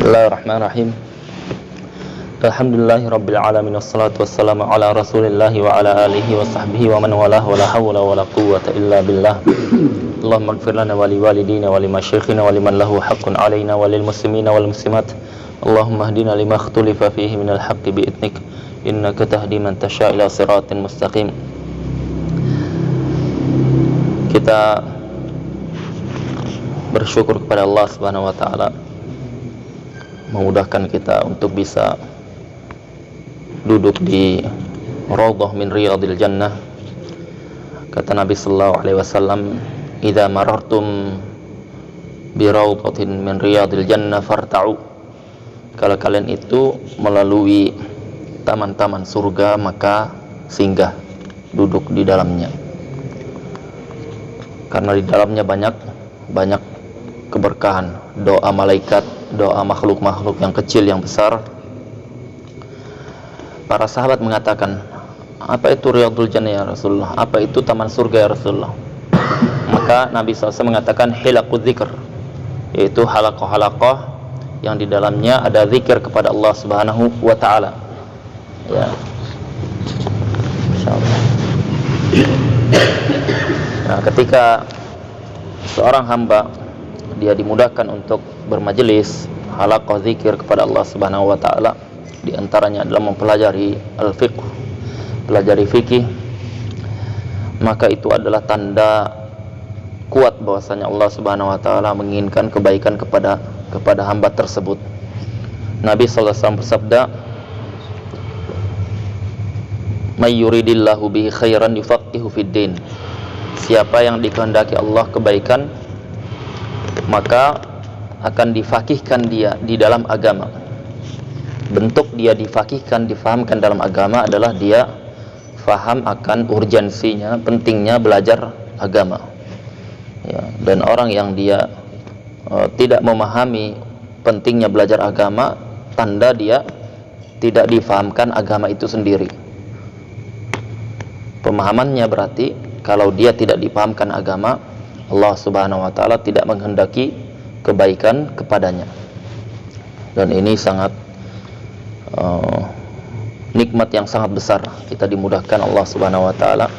Bismillahirrahmanirrahim. Alhamdulillahirabbil alamin wassalatu wassalamu ala Rasulillah wa ala alihi wa sahbihi wa man walah wa la haula wa la quwwata illa billah. Allahumma ighfir lana wa liwalidina wa limasyayikhina wa liman lahu haqqun alaina wa lil muslimina wal muslimat. Allahumma hdina lima ikhtalafa fihi minal haqqi bi idnik innaka tahdi man tasha' ila siratin mustaqim. Kita bersyukur kepada Allah Subhanahu wa taala memudahkan kita untuk bisa duduk di raudhah min riyadil jannah. Kata Nabi sallallahu alaihi wasallam, "Idza marartum bi raudhatin min riyadil jannah farta'u." Kalau kalian itu melalui taman-taman surga, maka singgah, duduk di dalamnya. Karena di dalamnya banyak keberkahan, doa malaikat, doa makhluk-makhluk yang kecil, yang besar. Para sahabat mengatakan, apa itu riyadul jannah ya Rasulullah? Apa itu taman surga ya Rasulullah? Maka Nabi SAW mengatakan hilaqud dzikr, yaitu halaqah-halaqah yang di dalamnya ada zikir kepada Allah Subhanahu wa taala. Ya. Insyaallah. Nah, ketika seorang hamba dia dimudahkan untuk bermajelis halaqah zikir kepada Allah Subhanahu wa taala, di antaranya adalah mempelajari al-fiqh, pelajari fikih, maka itu adalah tanda kuat bahwasanya Allah Subhanahu wa taala menginginkan kebaikan kepada hamba tersebut. Nabi sallallahu alaihi wasallam bersabda, "May yuridillahu bihi khairan yufaqihu fid din." Siapa yang dikehendaki Allah kebaikan, maka akan difakihkan dia di dalam agama. Bentuk dia difakihkan, difahamkan dalam agama adalah dia faham akan urgensinya, pentingnya belajar agama. Ya, dan orang yang dia tidak memahami pentingnya belajar agama, tanda dia tidak difahamkan agama itu sendiri. Pemahamannya berarti kalau dia tidak dipahamkan agama, Allah Subhanahu wa taala tidak menghendaki kebaikan kepadanya. Dan ini sangat nikmat yang sangat besar. Kita dimudahkan Allah Subhanahu wa taala,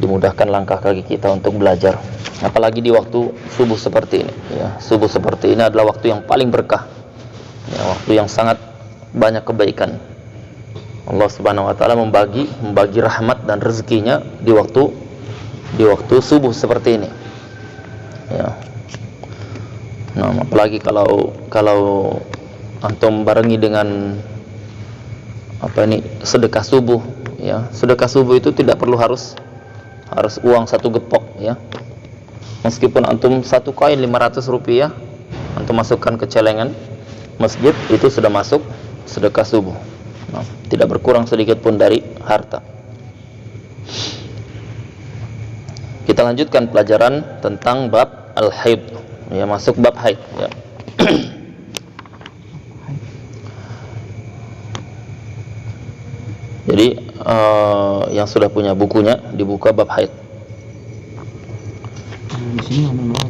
dimudahkan langkah kaki kita untuk belajar. Apalagi di waktu subuh seperti ini, ya. Subuh seperti ini adalah waktu yang paling berkah. Ya, waktu yang sangat banyak kebaikan. Allah Subhanahu wa taala membagi rahmat dan rezekinya di waktu subuh seperti ini. Ya. Nah, apalagi kalau antum barengi dengan sedekah subuh, ya. Sedekah subuh itu tidak perlu harus uang satu gepok, ya. Meskipun antum satu koin 500 rupiah antum masukkan ke celengan masjid, itu sudah masuk sedekah subuh. Nah, tidak berkurang sedikit pun dari harta. Kita lanjutkan pelajaran tentang bab al-haid, ya, masuk bab haid, ya. Jadi yang sudah punya bukunya dibuka bab haid. Di sini ngomong apa?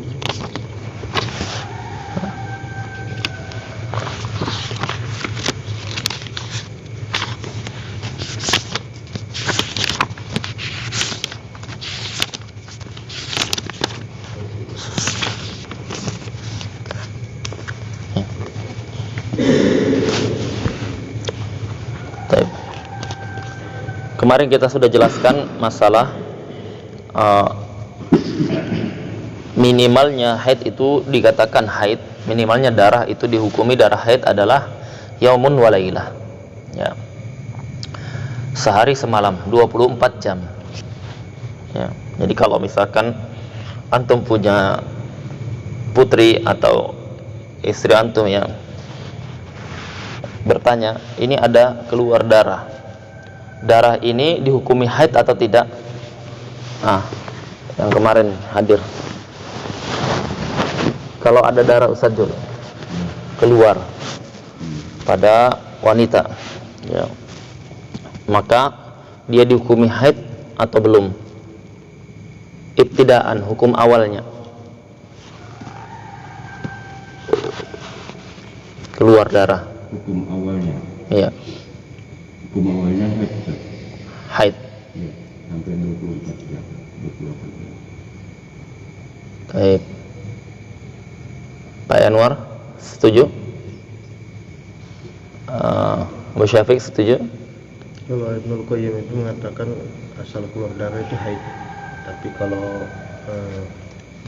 Kemarin kita sudah jelaskan masalah minimalnya haid itu dikatakan haid, minimalnya darah itu dihukumi darah haid adalah yaumun walailah, ya. Sehari semalam, 24 jam. Ya. Jadi kalau misalkan antum punya putri atau istri antum yang bertanya, ini ada keluar darah ini dihukumi haid atau tidak? Yang kemarin hadir, kalau ada darah Ustaz Jul keluar pada wanita, ya, maka dia dihukumi haid atau belum? Ibtidaan, hukum awalnya. keluar darah. Hukum awalnya. Iya. Hukum awalnya Haid. Ya, sampai 24 jam, 28 jam. Baik. Pak Anwar setuju? Abu Syafiq setuju? Kalau Ibnul Qayyim itu mengatakan asal keluar darah itu haid. Tapi kalau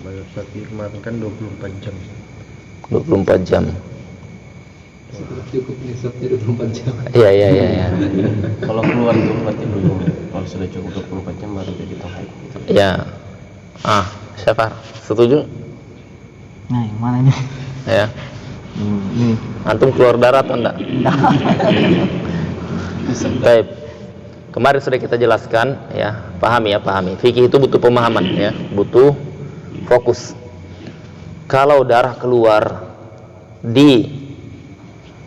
Bayu Syafi'i kemarin kan 24 jam. 24 jam. Cukup nisabnya 24 jam. Iya. Kalau keluar itu berarti belum. Kalau sudah cukup 24 jam baru jadi haid. Ya. Syafar, setuju? Nah, yang mana ini? Ya. Ini. Antum keluar darah atau enggak? Baik. Kemarin sudah kita jelaskan ya, pahami. Fikih itu butuh pemahaman ya, butuh fokus. Kalau darah keluar di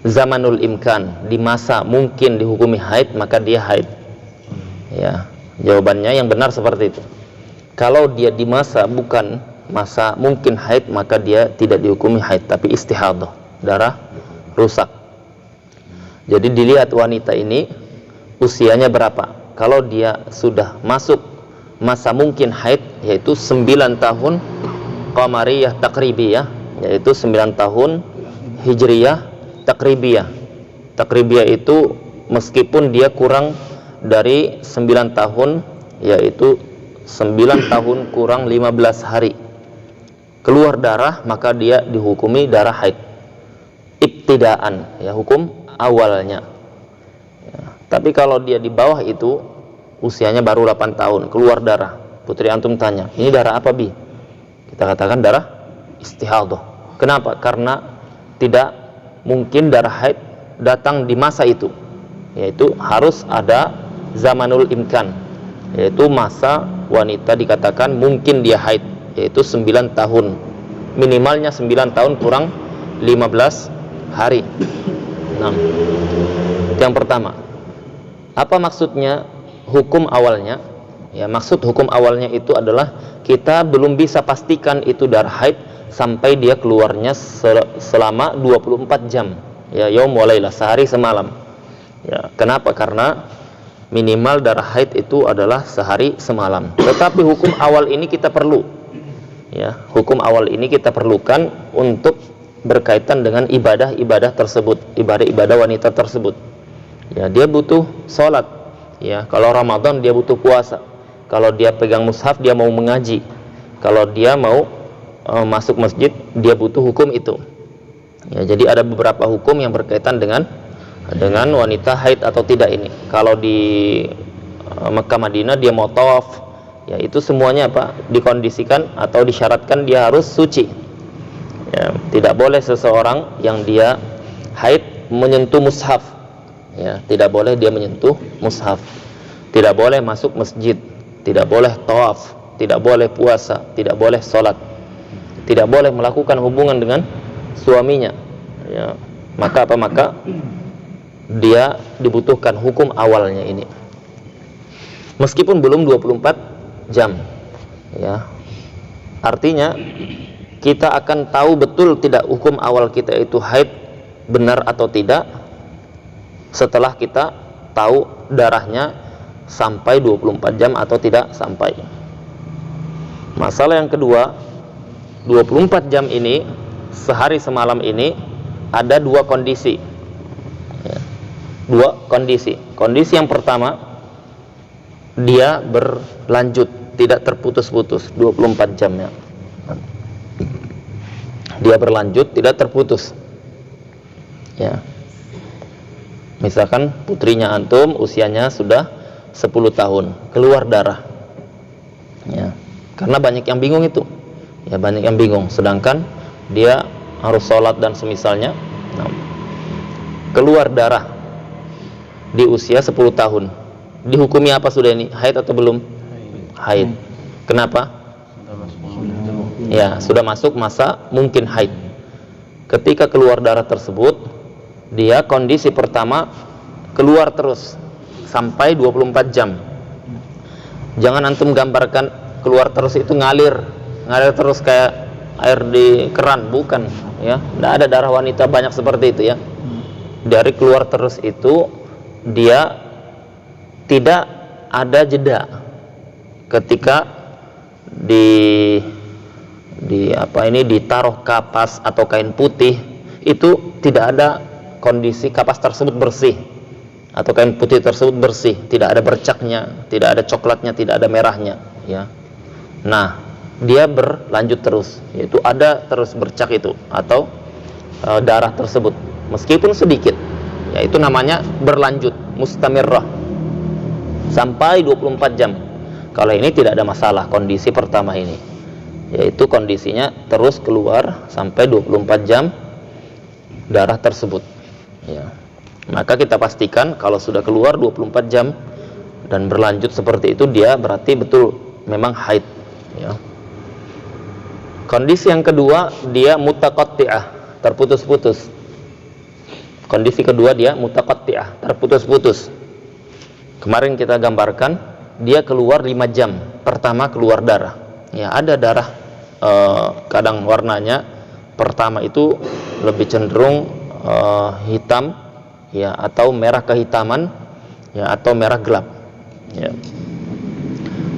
zamanul imkan, di masa mungkin dihukumi haid, maka dia haid. Ya, jawabannya yang benar seperti itu. Kalau dia di masa bukan masa mungkin haid, maka dia tidak dihukumi haid, tapi istihadah, darah rusak. Jadi dilihat wanita ini usianya berapa. Kalau dia sudah masuk masa mungkin haid, yaitu 9 tahun qamariyah takribiyah, yaitu 9 tahun hijriyah takribiyah. Takribiyah itu meskipun dia kurang dari 9 tahun, yaitu 9 tahun kurang 15 hari keluar darah, maka dia dihukumi darah haid ibtidaan, ya, hukum awalnya ya. Tapi kalau dia di bawah itu, usianya baru 8 tahun, keluar darah, putri antum tanya, ini darah apa bi? Kita katakan darah istihadah. Kenapa? Karena tidak mungkin darah haid datang di masa itu, yaitu harus ada zamanul imkan, yaitu masa wanita dikatakan mungkin dia haid, yaitu 9 tahun, minimalnya 9 tahun kurang 15 hari. Nah, yang pertama, apa maksudnya hukum awalnya? Ya, maksud hukum awalnya itu adalah kita belum bisa pastikan itu darah haid sampai dia keluarnya selama 24 jam, ya, yaum wa lailah, sehari semalam. Ya, kenapa? Karena minimal darah haid itu adalah sehari semalam. Tetapi hukum awal ini kita perlu, ya, hukum awal ini kita perlukan untuk berkaitan dengan ibadah-ibadah tersebut, ibadah-ibadah wanita tersebut. Ya, dia butuh sholat, ya, kalau Ramadan dia butuh puasa, kalau dia pegang mushaf dia mau mengaji, kalau dia mau masuk masjid dia butuh hukum itu. Ya, jadi ada beberapa hukum yang berkaitan dengan wanita haid atau tidak ini. Kalau di Mekah Madinah dia mau tawaf, ya, itu semuanya apa? Dikondisikan atau disyaratkan dia harus suci. Ya, tidak boleh seseorang yang dia haid menyentuh mushaf. Ya, tidak boleh dia menyentuh mushaf. Tidak boleh masuk masjid, tidak boleh tawaf, tidak boleh puasa, tidak boleh sholat, tidak boleh melakukan hubungan dengan suaminya. Ya, maka apa? Maka dia dibutuhkan hukum awalnya ini, meskipun belum 24 jam, ya. Artinya kita akan tahu betul tidak hukum awal kita itu haid benar atau tidak setelah kita tahu darahnya sampai 24 jam atau tidak sampai. Masalah yang kedua, 24 jam ini, sehari semalam ini, ada dua kondisi, ya. Dua kondisi. Kondisi yang pertama, dia berlanjut, tidak terputus-putus 24 jamnya. Dia berlanjut, tidak terputus. Ya. Misalkan putrinya antum usianya sudah 10 tahun, keluar darah. Ya. Karena banyak yang bingung itu. Ya, banyak yang bingung. Sedangkan dia harus sholat dan semisalnya. Nah, keluar darah di usia 10 tahun. Dihukumi apa sudah ini? Haid atau belum? Haid. Kenapa? Ya, sudah masuk masa mungkin haid. Ketika keluar darah tersebut, dia kondisi pertama keluar terus sampai 24 jam. Jangan antum gambarkan keluar terus itu ngalir terus kayak air di keran, bukan. ya. Tidak ada darah wanita banyak seperti itu ya. Dari keluar terus itu dia tidak ada jeda ketika ditaruh kapas atau kain putih, itu tidak ada kondisi kapas tersebut bersih atau kain putih tersebut bersih, tidak ada bercaknya, tidak ada coklatnya, tidak ada merahnya ya. Nah, dia berlanjut terus, yaitu ada terus bercak itu atau darah tersebut meskipun sedikit, yaitu namanya berlanjut, mustamirrah sampai 24 jam. Kalau ini tidak ada masalah, kondisi pertama ini, yaitu kondisinya terus keluar sampai 24 jam darah tersebut ya. Maka kita pastikan kalau sudah keluar 24 jam dan berlanjut seperti itu, dia berarti betul memang haid ya. Kondisi yang kedua, dia mutaqatti'ah, terputus-putus. Kondisi kedua, dia mutaqatti'ah, terputus-putus. Kemarin kita gambarkan, dia keluar 5 jam pertama keluar darah ya. Ada darah kadang warnanya pertama itu lebih cenderung hitam ya, atau merah kehitaman ya, atau merah gelap ya.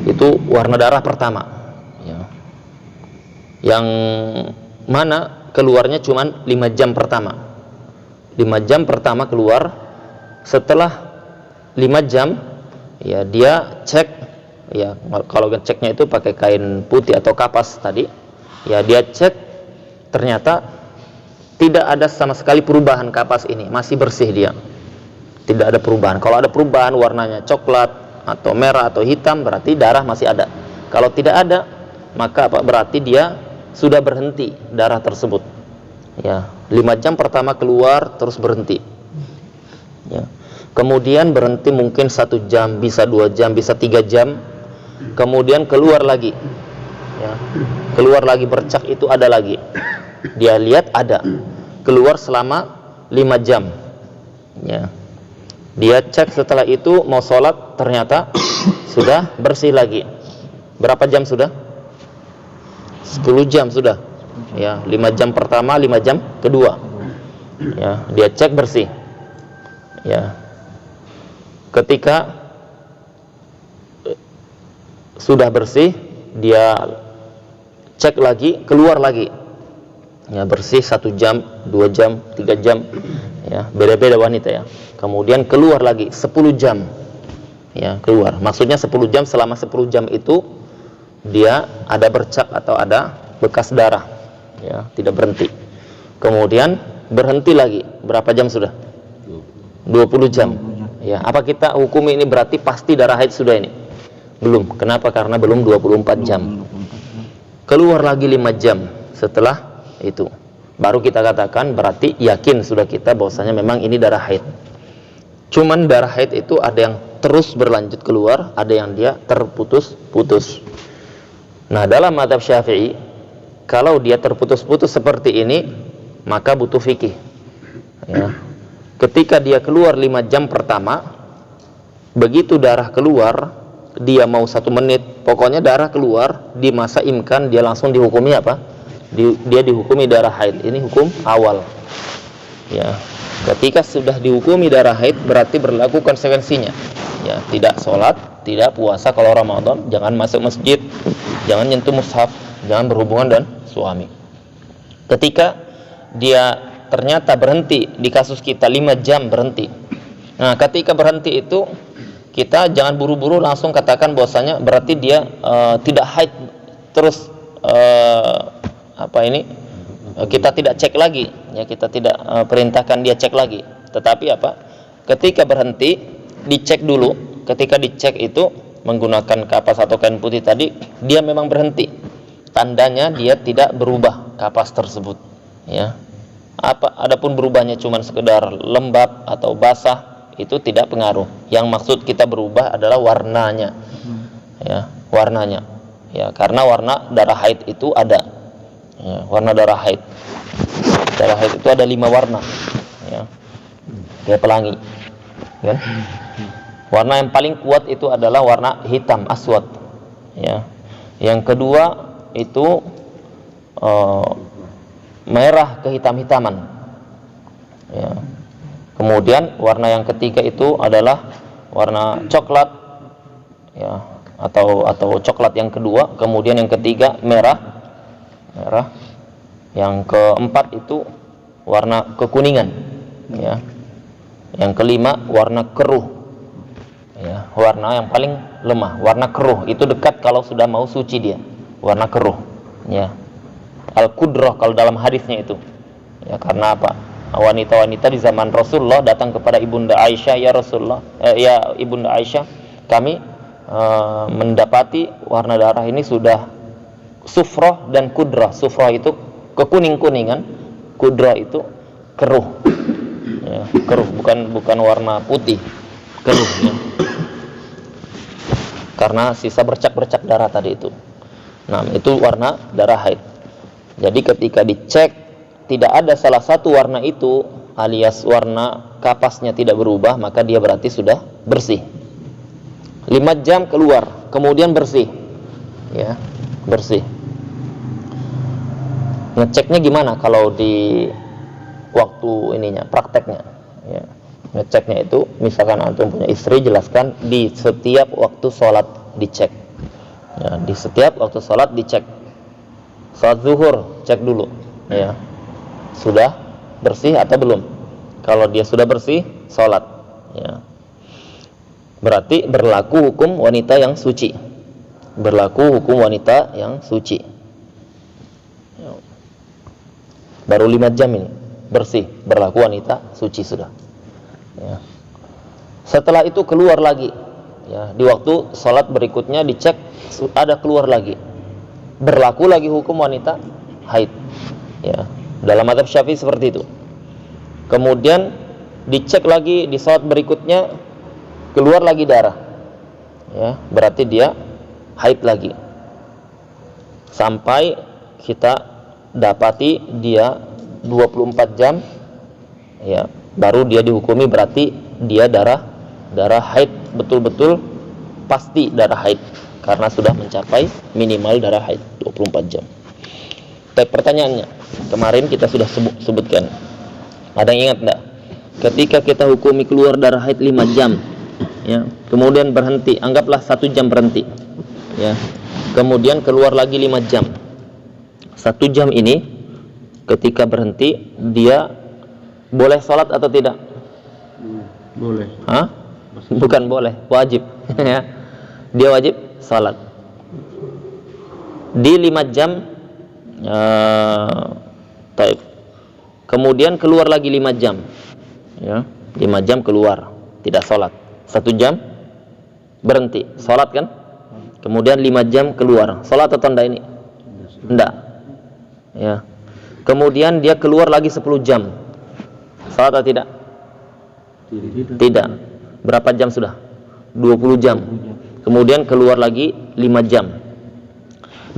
Itu warna darah pertama ya, yang mana keluarnya cuma 5 jam pertama. 5 jam pertama keluar. Setelah 5 jam ya, dia cek ya, kalau ceknya itu pakai kain putih atau kapas tadi ya, dia cek ternyata tidak ada sama sekali perubahan kapas ini, masih bersih dia, tidak ada perubahan. Kalau ada perubahan warnanya coklat atau merah atau hitam, berarti darah masih ada. Kalau tidak ada, maka apa? Berarti dia sudah berhenti darah tersebut ya. 5 jam pertama keluar terus berhenti ya. Kemudian berhenti mungkin 1 jam, bisa 2 jam, bisa 3 jam. Kemudian keluar lagi ya. Keluar lagi bercak itu ada lagi. Dia lihat ada. Keluar selama 5 jam ya. Dia cek setelah itu mau sholat, ternyata sudah bersih lagi. Berapa jam sudah? 10 jam sudah ya. 5 jam pertama, 5 jam kedua ya, dia cek bersih ya. Ketika sudah bersih, dia cek lagi, keluar lagi ya, bersih 1 jam, 2 jam, 3 jam ya, beda-beda wanita ya. Kemudian keluar lagi 10 jam ya, keluar. Maksudnya 10 jam, selama 10 jam itu dia ada bercak atau ada bekas darah ya, tidak berhenti. Kemudian berhenti lagi. Berapa jam sudah? 20 jam ya. Apa kita hukumi ini berarti pasti darah haid sudah ini? Belum. Kenapa? Karena belum 24 jam. Keluar lagi 5 jam setelah itu, baru kita katakan berarti yakin sudah kita bahwasanya memang ini darah haid. Cuman darah haid itu ada yang terus berlanjut keluar, ada yang dia terputus-putus. Nah, dalam mazhab Syafi'i, kalau dia terputus-putus seperti ini, maka butuh fikih ya. Ketika dia keluar 5 jam pertama, begitu darah keluar, dia mau 1 menit, pokoknya darah keluar, di masa imkan dia langsung dihukumi apa? Dia dihukumi darah haid. Ini hukum awal ya. Ketika sudah dihukumi darah haid, berarti berlaku konsekuensinya ya. Tidak sholat, tidak puasa kalau Ramadan, jangan masuk masjid, jangan nyentuh mushaf, jangan berhubungan dengan suami. Ketika dia ternyata berhenti, di kasus kita 5 jam berhenti. Nah, ketika berhenti itu kita jangan buru-buru langsung katakan bahwasanya berarti dia tidak haid terus kita tidak cek lagi ya, kita tidak perintahkan dia cek lagi. Tetapi apa? Ketika berhenti dicek dulu. Ketika dicek itu menggunakan kapas atau kain putih tadi, dia memang berhenti. Tandanya dia tidak berubah kapas tersebut ya. Adapun berubahnya cuma sekedar lembab atau basah, itu tidak pengaruh. Yang maksud kita berubah adalah warnanya ya, warnanya ya, karena warna darah haid itu ada ya, warna darah haid. Darah haid itu ada 5 warna ya, kayak pelangi kan? Warna yang paling kuat itu adalah warna hitam, aswad ya. Yang kedua itu merah kehitam-hitaman. Ya. Kemudian warna yang ketiga itu adalah warna coklat, ya, atau coklat yang kedua. Kemudian yang ketiga merah. Yang keempat itu warna kekuningan, ya. Yang kelima warna keruh, ya, warna yang paling lemah, warna keruh itu dekat kalau sudah mau suci dia, warna keruh, ya. Al-Qudrah kalau dalam hadisnya itu, ya, karena apa? Wanita-wanita di zaman Rasulullah datang kepada Ibunda Aisyah, ya Rasulullah, ya Ibunda Aisyah, kami mendapati warna darah ini sudah sufrah dan kudrah. Sufrah itu kekuning-kuningan, kudrah itu keruh, ya, keruh, bukan warna putih, keruh, ya. Karena sisa bercak-bercak darah tadi itu. Nah, itu warna darah haid. Jadi ketika dicek tidak ada salah satu warna itu, alias warna kapasnya tidak berubah, maka dia berarti sudah bersih. 5 jam keluar, kemudian bersih, ya, bersih. Ngeceknya gimana kalau di waktu ininya, prakteknya, ya. Ngeceknya itu, misalkan antum punya istri, jelaskan di setiap waktu sholat dicek, ya, di setiap waktu sholat dicek. Sholat zuhur cek dulu, ya, sudah bersih atau belum. Kalau dia sudah bersih, sholat, ya, berarti berlaku hukum wanita yang suci, berlaku hukum wanita yang suci. Baru 5 jam ini bersih, berlaku wanita suci sudah, ya. Setelah itu keluar lagi, ya, di waktu sholat berikutnya dicek ada keluar lagi, berlaku lagi hukum wanita haid, ya. Dalam mazhab Syafi'i seperti itu. Kemudian dicek lagi di sholat berikutnya keluar lagi darah, ya, berarti dia haid lagi, sampai kita dapati dia 24 jam, ya, baru dia dihukumi berarti dia darah haid, betul-betul pasti darah haid, karena sudah mencapai minimal darah haid 24 jam. Tapi pertanyaannya, kemarin kita sudah sebutkan, ada yang ingat enggak? Ketika kita hukumi keluar darah haid 5 jam, ya, kemudian berhenti, anggaplah 1 jam berhenti, ya, kemudian keluar lagi 5 jam. 1 jam ini ketika berhenti dia boleh sholat atau tidak? Boleh. Hah? Bukan boleh, wajib. Ya, dia wajib sholat di 5 jam. Taib. Kemudian keluar lagi 5 jam, ya, 5 jam keluar tidak sholat, 1 jam berhenti sholat kan, kemudian 5 jam keluar sholat atau enggak ini? Enggak, ya. Kemudian dia keluar lagi 10 jam sholat atau tidak? Tidak. Berapa jam sudah? 20 jam. Kemudian keluar lagi 5 jam,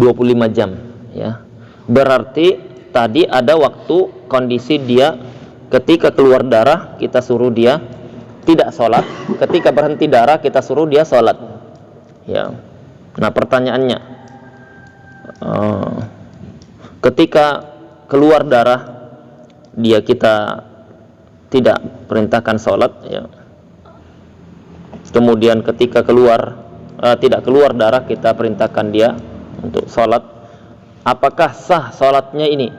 25 jam, ya. Berarti tadi ada waktu kondisi dia ketika keluar darah kita suruh dia tidak sholat, ketika berhenti darah kita suruh dia sholat, ya. Nah pertanyaannya, ketika keluar darah dia kita tidak perintahkan sholat, ya. Kemudian ketika tidak keluar darah kita perintahkan dia untuk sholat. Apakah sah sholatnya ini?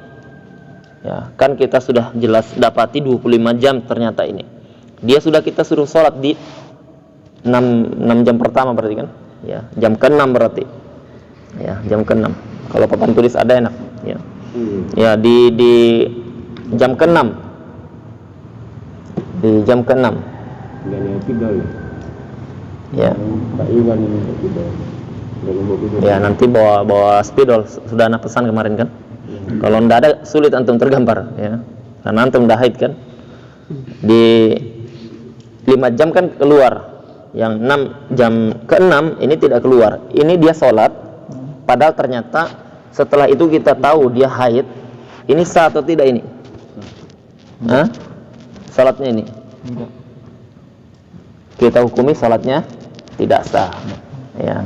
Ya, kan kita sudah jelas dapati 25 jam ternyata ini. Dia sudah kita suruh sholat di 6 jam pertama berarti kan? Ya, jam ke-6 berarti. Ya, jam ke-6. Kalau papan tulis ada enak, ya. Ya, di jam ke-6. Di jam ke-6. Ya. Pak Iwan ini tidak. Ya, nanti bawa spidol, sudah anak pesan kemarin kan. Kalau ndak ada sulit antum tergambar, ya, karena antum dah haid kan. Di 5 jam kan keluar, yang 6 jam ke-6 ini tidak keluar, ini dia sholat, padahal ternyata setelah itu kita tahu dia haid. Ini sah atau tidak ini? Hah? Sholatnya ini kita hukumi sholatnya tidak sah, ya,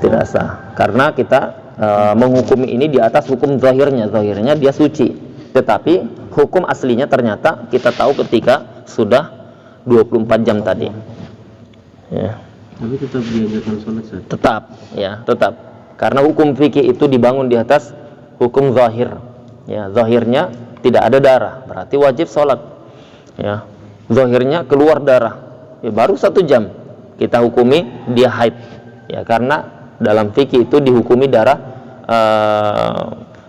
tidak sah, karena kita menghukumi ini di atas hukum zahirnya. Zahirnya dia suci, tetapi hukum aslinya ternyata kita tahu ketika sudah 24 jam tadi. Ya. Tapi tetap diajarkan sholat saat. Tetap, ya, tetap. Karena hukum fikih itu dibangun di atas hukum zahir. Ya, zahirnya tidak ada darah, berarti wajib sholat. Ya, zahirnya keluar darah, ya, baru 1 jam kita hukumi dia haid. Ya, karena dalam fikih itu dihukumi darah,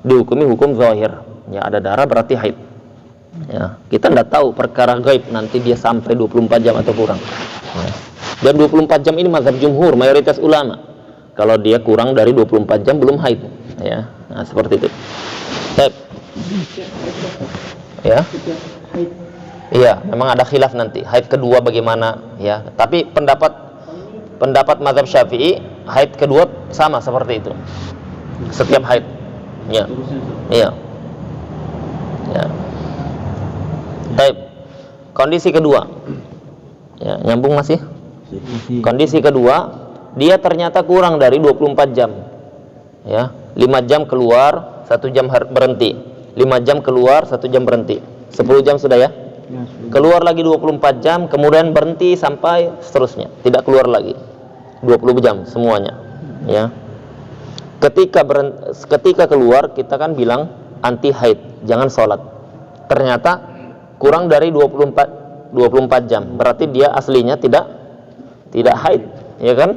dihukumi hukum zahir. Ya, ada darah berarti haid. Ya, kita tidak tahu perkara gaib nanti dia sampai 24 jam atau kurang. Ya. Dan 24 jam ini mazhab jumhur, mayoritas ulama. Kalau dia kurang dari 24 jam belum haid. Ya, nah seperti itu. Baik. Ya. Iya, memang ada khilaf nanti. Haid kedua bagaimana? Ya, tapi pendapat mazhab Syafi'i, haid kedua sama seperti itu. Setiap haid. Ya. Iya. Ya. Baik. Kondisi kedua. Ya, nyambung masih? Kondisi kedua, dia ternyata kurang dari 24 jam. Ya, 5 jam keluar, 1 jam berhenti. 5 jam keluar, 1 jam berhenti. 10 jam sudah ya? Keluar lagi 24 jam, kemudian berhenti sampai seterusnya. Tidak keluar lagi. 20 jam semuanya. Ya. Ketika keluar, kita kan bilang anti haid, jangan sholat. Ternyata kurang dari 24 jam. Berarti dia aslinya tidak haid, ya kan?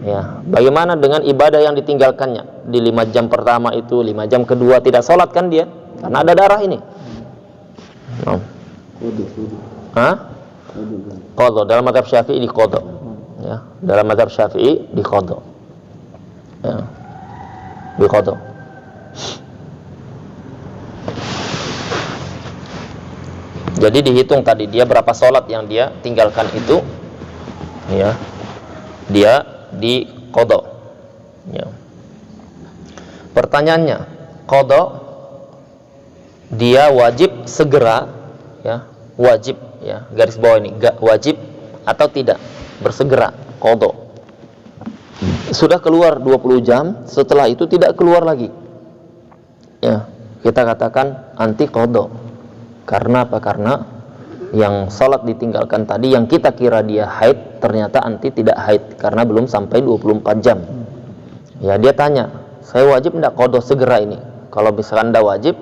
Ya, bagaimana dengan ibadah yang ditinggalkannya di 5 jam pertama itu, 5 jam kedua tidak sholat kan dia? Karena ada darah ini. No. Qadha dalam mazhab Syafi'i di qadha. Ya, dalam mazhab Syafi'i di qadha. Ya. Di qadha. Jadi dihitung tadi dia berapa sholat yang dia tinggalkan itu, ya, dia di qadha. Ya. Pertanyaannya, qadha dia wajib segera, ya, wajib, ya, garis bawah ini, wajib atau tidak bersegera qadha. Sudah keluar 20 jam, setelah itu tidak keluar lagi. Ya, kita katakan anti qadha. Karena apa? Karena yang sholat ditinggalkan tadi yang kita kira dia haid ternyata anti tidak haid karena belum sampai 24 jam. Ya, dia tanya, saya wajib tidak qadha segera ini? Kalau misalkan tidak wajib,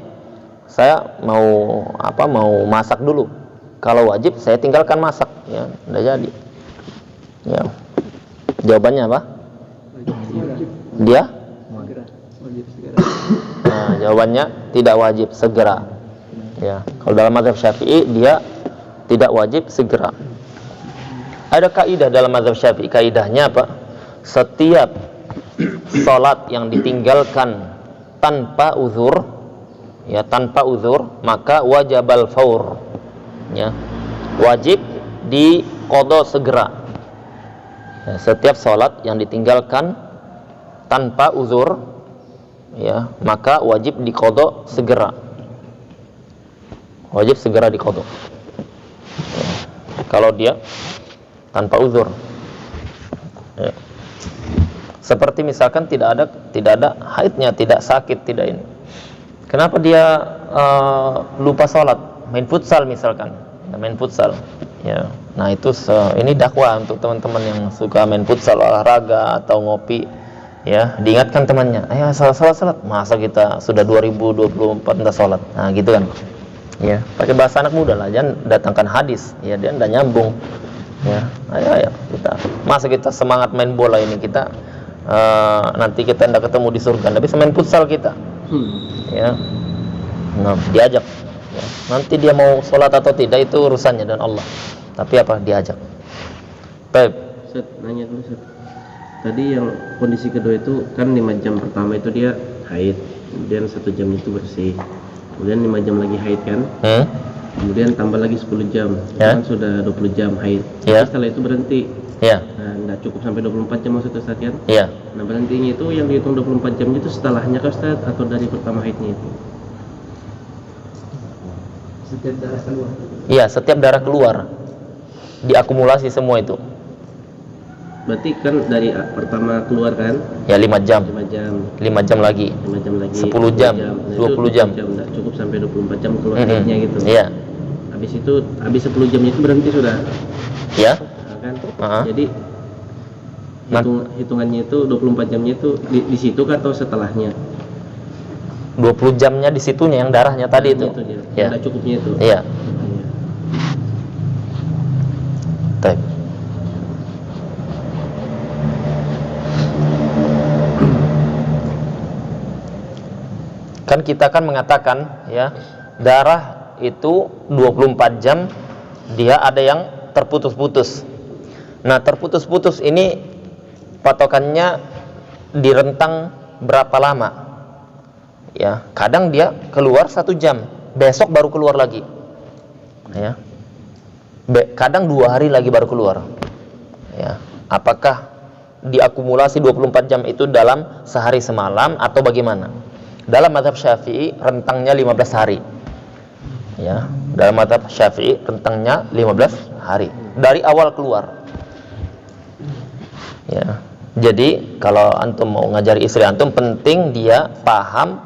saya mau masak dulu. Kalau wajib saya tinggalkan masak, ya, tidak jadi. Ya. Jawabannya apa? Dia? Nah, jawabannya tidak wajib segera. Ya, kalau dalam mazhab Syafi'i dia tidak wajib segera. Ada kaidah dalam mazhab Syafi'i, kaidahnya apa? Setiap salat yang ditinggalkan tanpa uzur, ya, tanpa uzur, maka wajibal faur. Ya, wajib diqadha segera. Ya, setiap salat yang ditinggalkan tanpa uzur, ya, maka wajib diqadha segera. Wajib segera diqadha. Ya. Kalau dia tanpa uzur. Ya. Seperti misalkan tidak ada haidnya, tidak sakit, tidak ini. Kenapa dia lupa sholat? Main futsal misalkan. Main futsal. Ya. Nah, itu ini dakwah untuk teman-teman yang suka main futsal, olahraga atau ngopi. Ya, diingatkan temannya, ayo salat. Masa kita sudah 2024 enggak sholat? Nah, gitu kan. Ya, pakai bahasa anak muda lah, jangan datangkan hadis. Ya, dia enggak nyambung. Ya, ayo kita. Masa kita semangat main bola ini kita nanti kita enggak ketemu di surga, tapi main futsal kita. Ya. Nah, diajak. Ya. Nanti dia mau sholat atau tidak itu urusannya dan Allah. Tapi apa? Diajak. Baik. Ustaz, nanya dulu Ustaz. Tadi yang kondisi kedua itu kan 5 jam pertama itu dia haid, kemudian 1 jam itu bersih. Kemudian 5 jam lagi haid kan? Kemudian tambah lagi 10 jam. Ya. Kan sudah 20 jam haid. Ya. Setelah itu berhenti. Ya. Nah, enggak cukup sampai 24 jam maksudnya Ustaz kan? Ya. Nah, berhentinya itu yang dihitung 24 jam itu setelahnya kah Ustaz atau dari pertama haidnya itu? Setiap darah keluar. Iya, setiap darah keluar diakumulasi semua itu. Berarti kan dari pertama keluar kan Ya 5 jam. 5 jam. 5 jam lagi. 5 jam lagi. 10 jam, 20 jam. Enggak cukup sampai 24 jam keluar haidnya gitu. Iya. Habis 10 jamnya itu berhenti sudah. Ya. Nah, kan? Jadi hitungannya itu 24 jamnya itu di situ kah atau setelahnya? 20 jamnya di situnya yang darahnya tadi itu. Ya. Ada cukupnya itu. Iya. Baik. Kan kita kan mengatakan ya, darah itu 24 jam dia ada yang terputus-putus. Nah, terputus-putus ini patokannya di rentang berapa lama? Ya, kadang dia keluar 1 jam, besok baru keluar lagi. Ya. Kadang 2 hari lagi baru keluar. Ya, apakah diakumulasi 24 jam itu dalam sehari semalam atau bagaimana? Dalam mazhab Syafi'i rentangnya 15 hari. Ya, dalam mazhab Syafi'i rentangnya 15 hari dari awal keluar. Ya. Jadi kalau antum mau ngajari istri antum, penting dia paham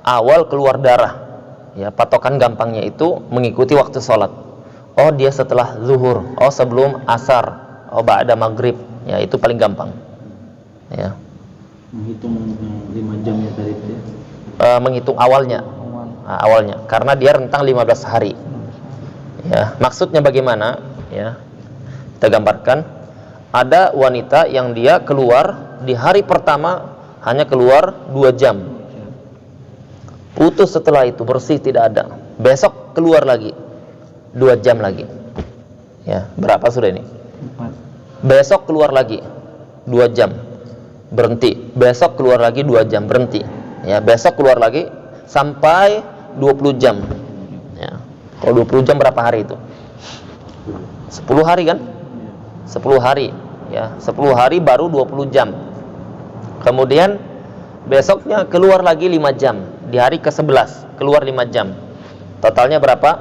awal keluar darah. Ya, patokan gampangnya itu mengikuti waktu sholat. Oh, dia setelah zuhur, oh sebelum asar, oh ba'da maghrib. Ya, itu paling gampang. Ya. Menghitung 5 jamnya tadi itu ya. Menghitung awalnya. Awalnya, karena dia rentang 15 hari. Ya, maksudnya bagaimana? Ya. Kita gambarkan, ada wanita yang dia keluar di hari pertama hanya keluar 2 jam. Putus setelah itu, bersih tidak ada. Besok keluar lagi 2 jam lagi. Ya, berapa sudah ini? 4. Besok keluar lagi 2 jam. Berhenti. Besok keluar lagi 2 jam, berhenti. Ya, besok keluar lagi sampai 20 jam. Ya. Kalau 20 jam berapa hari itu? 10 hari kan? 10 hari. Ya, 10 hari baru 20 jam. Kemudian besoknya keluar lagi 5 jam. Di hari ke-11 keluar 5 jam. Totalnya berapa?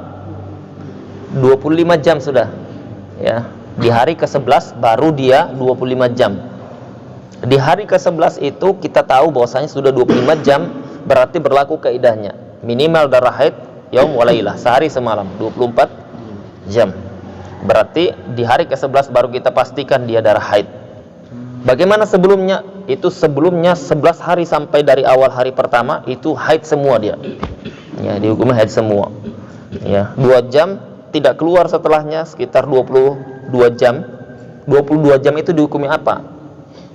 25 jam sudah. Ya. Di hari ke-11 baru dia 25 jam. Di hari ke-11 itu kita tahu bahwasanya sudah 25 jam, berarti berlaku kaidahnya minimal darah haid yaum walailah, sehari semalam, 24 jam. Berarti di hari ke-11 baru kita pastikan dia darah haid. Bagaimana sebelumnya? Itu sebelumnya 11 hari sampai dari awal hari pertama itu haid semua dia. Ya, dihukumi haid semua. Ya, 2 jam tidak keluar setelahnya sekitar 22 jam. 22 jam itu dihukumi apa?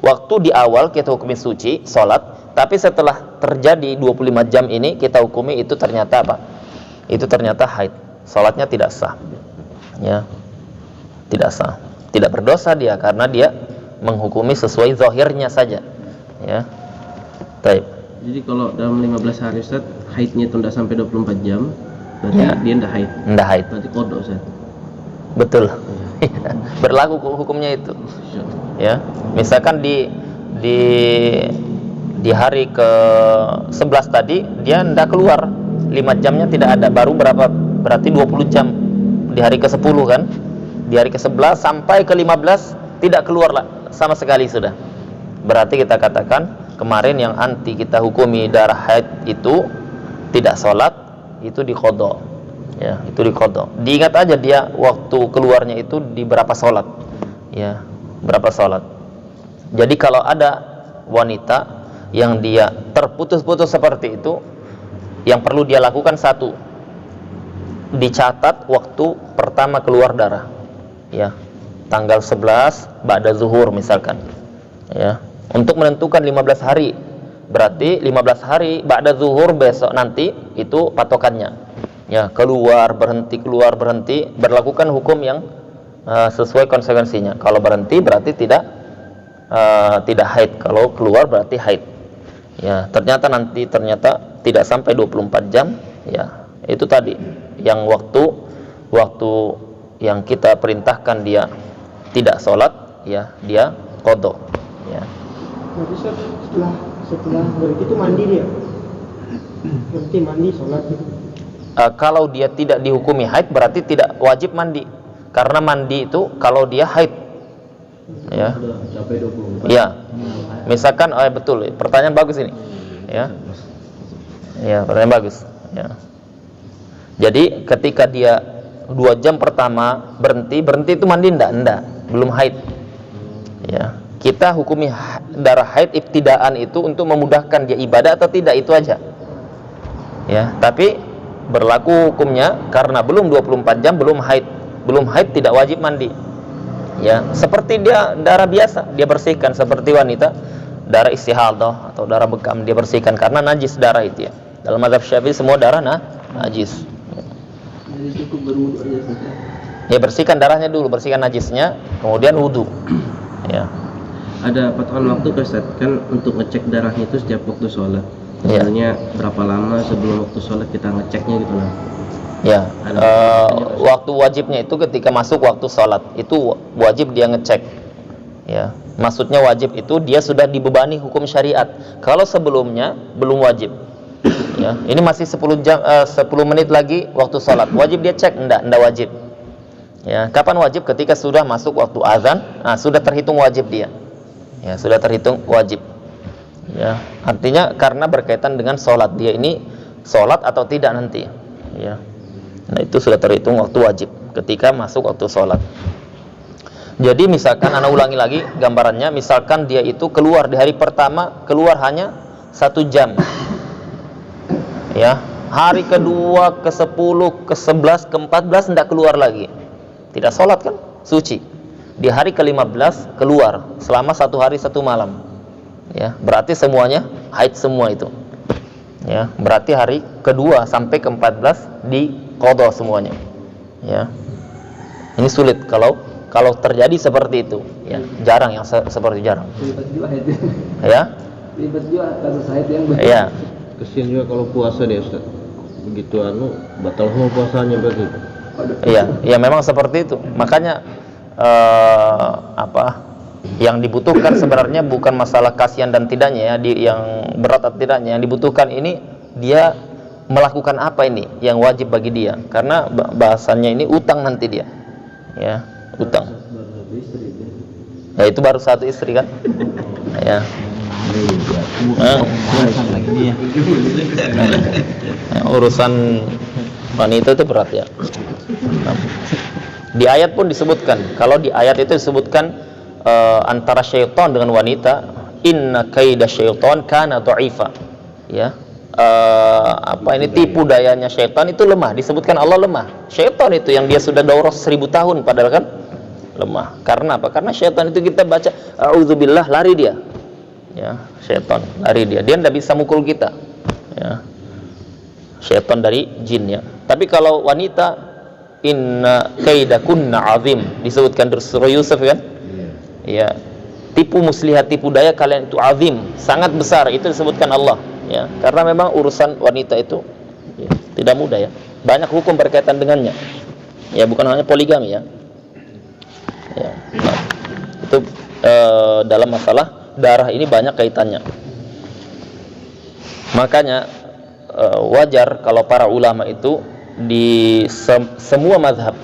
Waktu di awal kita hukumi suci, sholat, tapi setelah terjadi 25 jam ini kita hukumi itu ternyata apa? Itu ternyata haid. Sholatnya tidak sah. Ya. Tidak sah. Tidak berdosa dia karena dia menghukumi sesuai zahirnya saja. Ya. Baik. Jadi kalau dalam 15 hari Ustaz, haidnya itu tidak sampai 24 jam, berarti Ya. dia tidak haid. Tidak haid. Berarti kodok Ustaz. Betul. Berlaku hukumnya itu. Ya, misalkan di hari ke-11 tadi dia tidak keluar 5 jamnya tidak ada, baru berapa? Berarti 20 jam di hari ke-10 kan? Di hari ke-11 sampai ke-15 tidak keluar lah sama sekali sudah. Berarti kita katakan kemarin yang anti kita hukumi darah haid itu tidak sholat, itu diqadha. Ya, itu diqadha. Diingat aja dia waktu keluarnya itu di berapa sholat. Ya, berapa sholat. Jadi kalau ada wanita yang dia terputus-putus seperti itu, yang perlu dia lakukan satu, dicatat waktu pertama keluar darah. Ya, tanggal 11 ba'da zuhur misalkan. Ya, untuk menentukan 15 hari. Berarti 15 hari ba'da zuhur besok nanti itu patokannya. Ya, keluar berhenti berlakukan hukum yang sesuai konsekuensinya. Kalau berhenti berarti tidak haid. Kalau keluar berarti haid. Ya, ternyata tidak sampai 24 jam. Ya, itu tadi yang waktu yang kita perintahkan dia tidak sholat, ya dia qadha. Ya. Berarti setelah begitu mandi dia. Berarti mandi sholat gitu. Kalau dia tidak dihukumi haid berarti tidak wajib mandi, karena mandi itu kalau dia haid Ya. Sudah capai 24. Ya. Misalkan betul, pertanyaan bagus ini. Ya. Ya, pertanyaan bagus. Ya. Jadi ketika dia 2 jam pertama berhenti itu mandi enggak, belum haid. Ya. Kita hukumi darah haid ibtidaan itu untuk memudahkan dia ibadah atau tidak, itu aja. Ya, tapi berlaku hukumnya karena belum 24 jam belum haid tidak wajib mandi. Ya, seperti dia darah biasa, dia bersihkan seperti wanita darah istihadah atau darah bekam, dia bersihkan karena najis darah itu ya. Dalam mazhab Syafi'i semua darah najis. Jadi cukup berwudu aja saja. Ya, bersihkan darahnya dulu, bersihkan najisnya, kemudian wudu. Ya. Ada patokan waktu Ustaz kan untuk ngecek darahnya itu setiap waktu sholat. Iya. Sebenarnya berapa lama sebelum waktu sholat kita ngeceknya gitu lah. Ya, waktu wajibnya itu ketika masuk waktu sholat itu wajib dia ngecek. Ya, maksudnya wajib itu dia sudah dibebani hukum syariat. Kalau sebelumnya belum wajib. Ya, ini masih 10 menit lagi waktu sholat. Wajib dia cek? Enggak wajib. Ya, kapan wajib? Ketika sudah masuk waktu azan, sudah terhitung wajib dia. Ya, sudah terhitung wajib. Ya, artinya karena berkaitan dengan sholat, dia ini sholat atau tidak nanti. Ya, nah itu sudah terhitung waktu wajib ketika masuk waktu sholat. Jadi misalkan, anak ulangi lagi gambarannya, misalkan dia itu keluar di hari pertama, keluar hanya 1 jam. Ya, hari kedua, ke-10, ke-11, ke-14 tidak keluar lagi. Tidak sholat kan? Suci. Di hari ke-15 keluar selama 1 hari 1 malam. Ya, berarti semuanya haid semua itu. Ya, berarti hari kedua sampai ke-14 diqadha semuanya. Ya. Ini sulit kalau terjadi seperti itu. Ya, jarang yang seperti jarang. Ribet juga haid. Ya. Ribet juga kasus haid yang Ya. Kesian juga kalau puasa dia Ustaz. Begitu batal semua puasanya berarti. Iya, memang seperti itu. Makanya yang dibutuhkan sebenarnya bukan masalah kasihan dan tidaknya ya, yang berat atau tidaknya. Yang dibutuhkan ini dia melakukan apa ini yang wajib bagi dia. Karena bahasannya ini utang nanti dia. Ya, utang. Ya, itu baru 1 istri kan? Ya. Urusan wanita itu berat ya. Di ayat pun disebutkan, kalau di ayat itu disebutkan antara syaitan dengan wanita, inna kaida syaitan kana dha'ifa. Ya. Tipu dayanya syaitan itu lemah, disebutkan Allah lemah. Syaitan itu yang dia sudah daurah 1000 tahun padahal kan lemah. Karena apa? Karena syaitan itu kita baca a'udzubillah, lari dia. Ya, syaitan lari dia. Dia tidak bisa mukul kita. Ya. Syaitan dari jin ya. Tapi kalau wanita, inna kaidakunna azim, disebutkan di surah Yusuf kan? Ya. Tipu muslihat, tipu daya kalian itu azim, sangat besar, itu disebutkan Allah ya. Karena memang urusan wanita itu ya, tidak mudah ya. Banyak hukum berkaitan dengannya. Ya, bukan hanya poligami ya. Ya. Nah, itu dalam masalah darah ini banyak kaitannya. Makanya wajar kalau para ulama itu di semua mazhab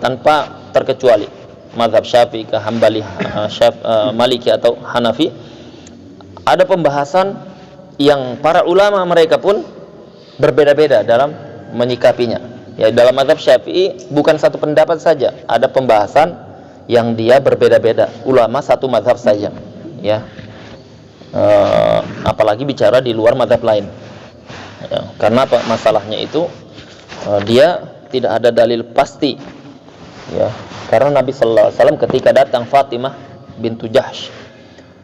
tanpa terkecuali, mazhab Syafi'i, Hambali, Maliki atau Hanafi, ada pembahasan yang para ulama mereka pun berbeda-beda dalam menyikapinya. Ya, dalam mazhab Syafi'i bukan satu pendapat saja, ada pembahasan yang dia berbeda-beda, ulama satu mazhab saja. Ya, apalagi bicara di luar mazhab lain. Ya, karena apa? Masalahnya itu dia tidak ada dalil pasti. Ya, karena Nabi sallallahu alaihi wasallam ketika datang Fatimah bintu Jahsh,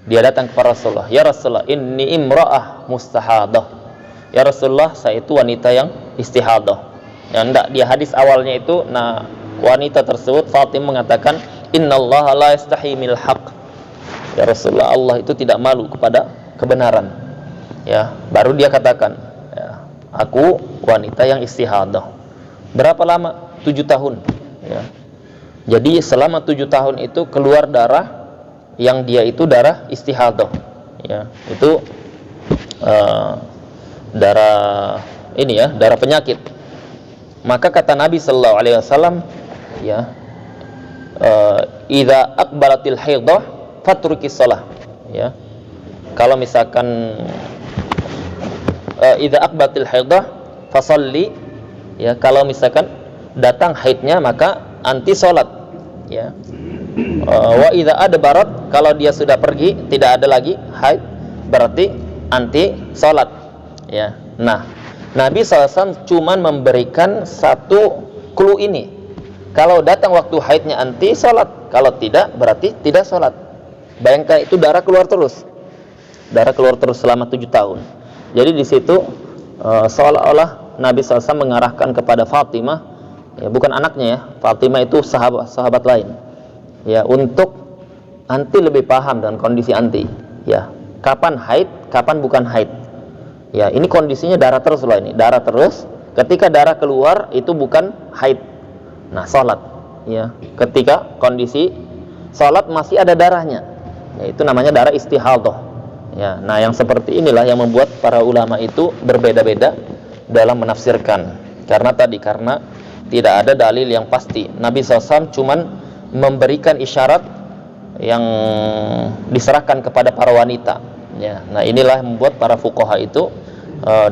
dia datang kepada Rasulullah, "Ya Rasulullah, inni imra'ah mustahadah." Ya Rasulullah, saya itu wanita yang istihadah. Ya, enggak, dia hadis awalnya itu, wanita tersebut Fatimah mengatakan, "Innallaha la yastahi minal haqq." Ya Rasulullah, Allah itu tidak malu kepada kebenaran. Ya, baru dia katakan, ya, aku wanita yang istihadah. Berapa lama? 7 tahun. Ya. Jadi selama 7 tahun itu keluar darah yang dia itu darah istihadah. Ya, itu darah ini ya, darah penyakit. Maka kata Nabi sallallahu alaihi wasallam, ya, idza aqbalatil haidah fatrukis shalah, ya. Kalau misalkan idza aqbalatil haidah fasalli, ya, kalau misalkan datang haidnya maka anti salat, ya. Wa idza adbarat, kalau dia sudah pergi tidak ada lagi haid berarti anti salat, ya. Nah, Nabi SAW cuman memberikan satu clue ini. Kalau datang waktu haidnya anti salat, kalau tidak berarti tidak salat. Bayangkan itu darah keluar terus. Darah keluar terus selama 7 tahun. Jadi di situ seolah-olah Nabi SAW mengarahkan kepada Fatimah, ya, bukan anaknya ya. Fatimah itu sahabat lain. Ya, untuk anti lebih paham dengan kondisi anti, ya. Kapan haid, kapan bukan haid. Ya, ini kondisinya darah terus loh ini, darah terus. Ketika darah keluar itu bukan haid. Nah, salat, ya. Ketika kondisi salat masih ada darahnya, ya, itu namanya darah istihadhah. Ya, nah yang seperti inilah yang membuat para ulama itu berbeda-beda dalam menafsirkan. Karena tidak ada dalil yang pasti. Nabi SAW cuman memberikan isyarat yang diserahkan kepada para wanita. Ya, nah inilah yang membuat para fuqaha itu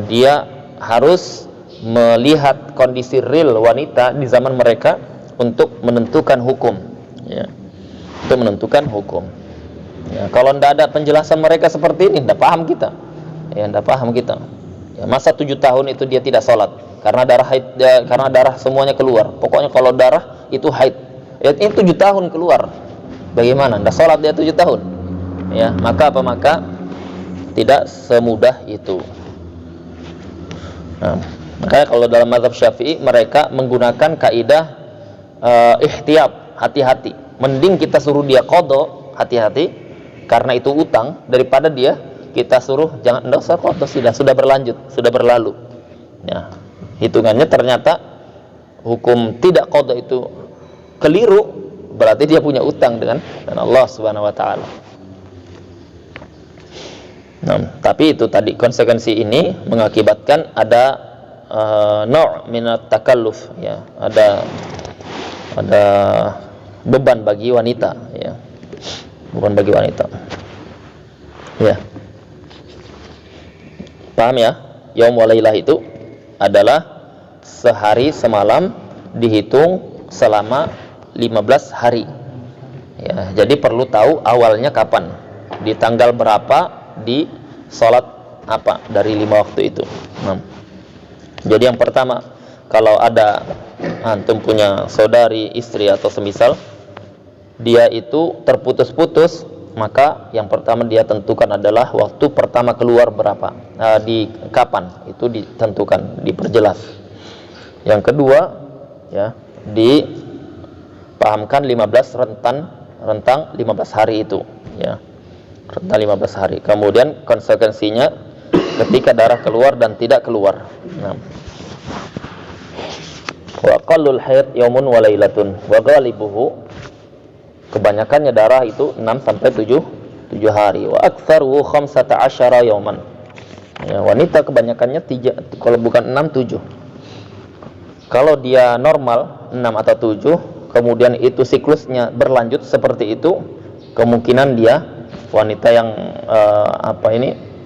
dia harus melihat kondisi real wanita di zaman mereka untuk menentukan hukum, ya, untuk menentukan hukum. Ya, kalau tidak ada penjelasan mereka seperti ini, tidak paham kita, ya, tidak paham kita. Ya, masa 7 tahun itu dia tidak sholat karena darah haid, ya, karena darah semuanya keluar. Pokoknya kalau darah itu haid, ya, ini 7 tahun keluar. Bagaimana? Tidak sholat dia 7 tahun, ya, maka tidak semudah itu. Nah, makanya kalau dalam mazhab Syafi'i mereka menggunakan kaidah ihtiyat, hati-hati. Mending kita suruh dia qadha, hati-hati, karena itu utang, daripada dia kita suruh jangan, enggak usah qadha, sudah berlanjut, sudah berlalu. Ya, hitungannya ternyata hukum tidak qadha itu keliru, berarti dia punya utang dengan Allah Subhanahu wa taala. Nah, tapi itu tadi konsekuensi ini mengakibatkan ada naw' minat takalluf, ya, ada beban bagi wanita, ya, beban bagi wanita, ya. Paham ya? Yaum wa lailah itu adalah sehari semalam dihitung selama 15 hari, ya. Jadi perlu tahu awalnya kapan, di tanggal berapa, di sholat apa dari 5 waktu itu. Nah, jadi yang pertama, kalau ada antum punya saudari, istri atau semisal, dia itu terputus-putus, maka yang pertama dia tentukan adalah waktu pertama keluar berapa, di kapan, itu ditentukan, diperjelas. Yang kedua, ya, dipahamkan 15 rentang 15 hari itu, ya. Rentang 15 hari. Kemudian konsekuensinya ketika darah keluar dan tidak keluar. Nah. Wa qallul haid yaumun wa lailatun wa ghalibuhu, kebanyakannya darah itu 6 sampai 7 hari. Wa aktsaruhu 15 yauman. Ya, wanita kebanyakannya 3, kalau bukan 6 7. Kalau dia normal 6 atau 7, kemudian itu siklusnya berlanjut seperti itu, kemungkinan dia wanita yang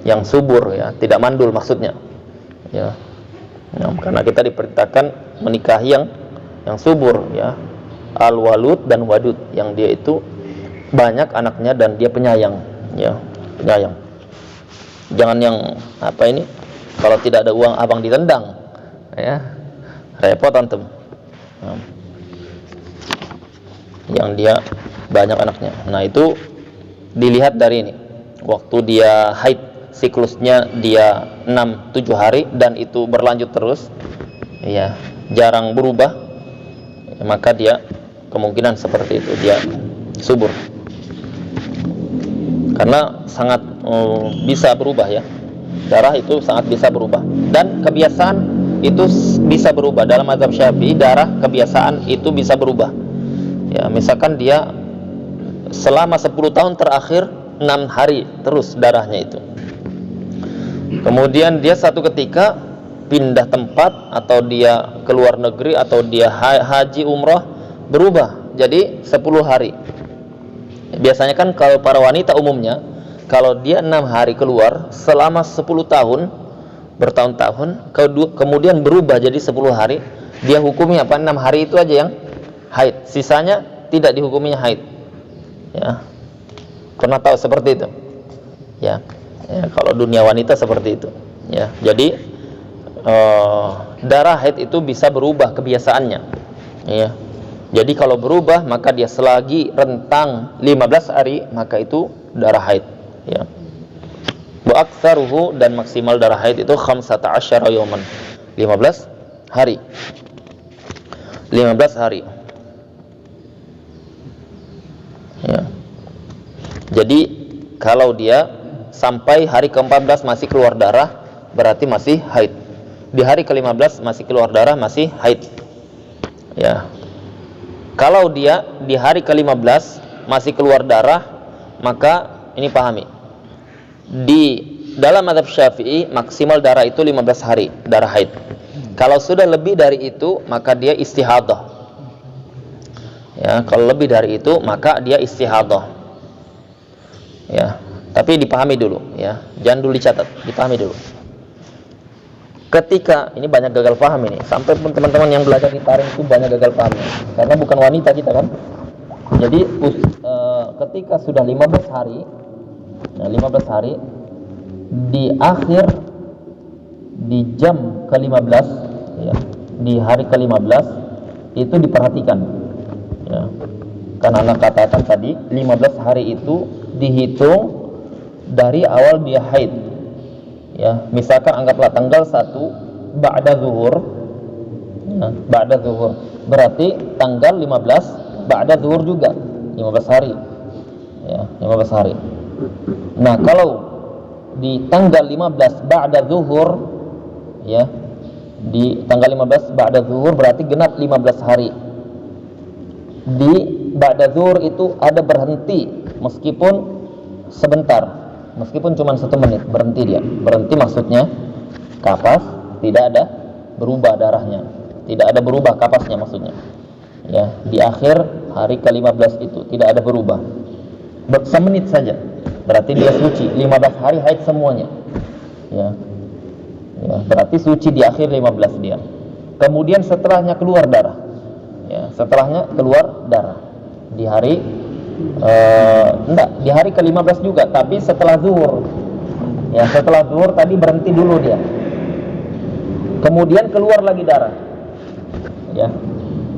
yang subur, ya, tidak mandul maksudnya, ya. Nah, karena kita diperintahkan menikahi yang subur, ya, al-walud dan wadud, yang dia itu banyak anaknya dan dia penyayang, ya, penyayang. Jangan yang kalau tidak ada uang abang ditendang, ya, repot antum. Nah, yang dia banyak anaknya. Nah, itu dilihat dari ini, waktu dia haid, siklusnya dia 6-7 hari dan itu berlanjut terus, ya, jarang berubah, ya, maka dia kemungkinan seperti itu, dia subur. Karena sangat bisa berubah, ya, darah itu sangat bisa berubah, dan kebiasaan itu bisa berubah. Dalam mazhab Syafi'i, darah kebiasaan itu bisa berubah, ya. Misalkan dia selama 10 tahun terakhir 6 hari terus darahnya itu, kemudian dia satu ketika pindah tempat, atau dia keluar negeri, atau dia haji umrah, berubah jadi 10 hari. Biasanya kan kalau para wanita umumnya, kalau dia 6 hari keluar selama 10 tahun, bertahun-tahun, kemudian berubah jadi 10 hari, dia hukumi apa? 6 hari itu aja yang haid, sisanya tidak dihukuminya haid. Ya, pernah tahu seperti itu? Ya, kalau dunia wanita seperti itu. Ya, jadi darah haid itu bisa berubah kebiasaannya. Ya, jadi kalau berubah maka dia selagi rentang 15 hari maka itu darah haid. Ya. Wa aktsaruhu, dan maksimal darah haid itu 15 yawman, 15 hari. 15 hari. Ya. Jadi kalau dia sampai hari ke-14 masih keluar darah, berarti masih haid. Di hari ke-15 masih keluar darah, masih haid. Ya. Kalau dia di hari ke-15 masih keluar darah, maka ini pahami. Di dalam mazhab Syafi'i maksimal darah itu 15 hari darah haid. Kalau sudah lebih dari itu maka dia istihadah. Ya, kalau lebih dari itu maka dia istihadah. Ya, tapi dipahami dulu ya. Jangan dulu dicatat, dipahami dulu. Ketika ini banyak gagal paham ini, sampai pun teman-teman yang belajar di taring itu banyak gagal paham. Karena bukan wanita kita kan. Jadi ketika sudah 15 hari, nah 15 hari di akhir di jam ke-15 ya, di hari ke-15 itu diperhatikan ya. Karena anak katakan tadi 15 hari itu dihitung dari awal dia haid ya. Misalkan anggaplah tanggal 1 ba'da zuhur ya, ba'da zuhur berarti tanggal 15 ba'da zuhur juga 15 hari ya, 15 hari. Nah, kalau di tanggal 15 ba'da zuhur ya, di tanggal 15 ba'da zuhur berarti genap 15 hari. Di ba'da zuhur itu ada berhenti meskipun sebentar, meskipun cuma 1 menit berhenti dia. Berhenti maksudnya kapas tidak ada berubah darahnya, tidak ada berubah kapasnya maksudnya. Ya, di akhir hari ke-15 itu tidak ada berubah. Semenit saja. Berarti dia suci 15 hari haid semuanya. Ya. Ya, berarti suci di akhir 15 dia. Kemudian setelahnya keluar darah. Ya, setelahnya keluar darah. Di hari di hari ke-15 juga, tapi setelah zuhur. Ya, setelah zuhur tadi berhenti dulu dia. Kemudian keluar lagi darah. Ya.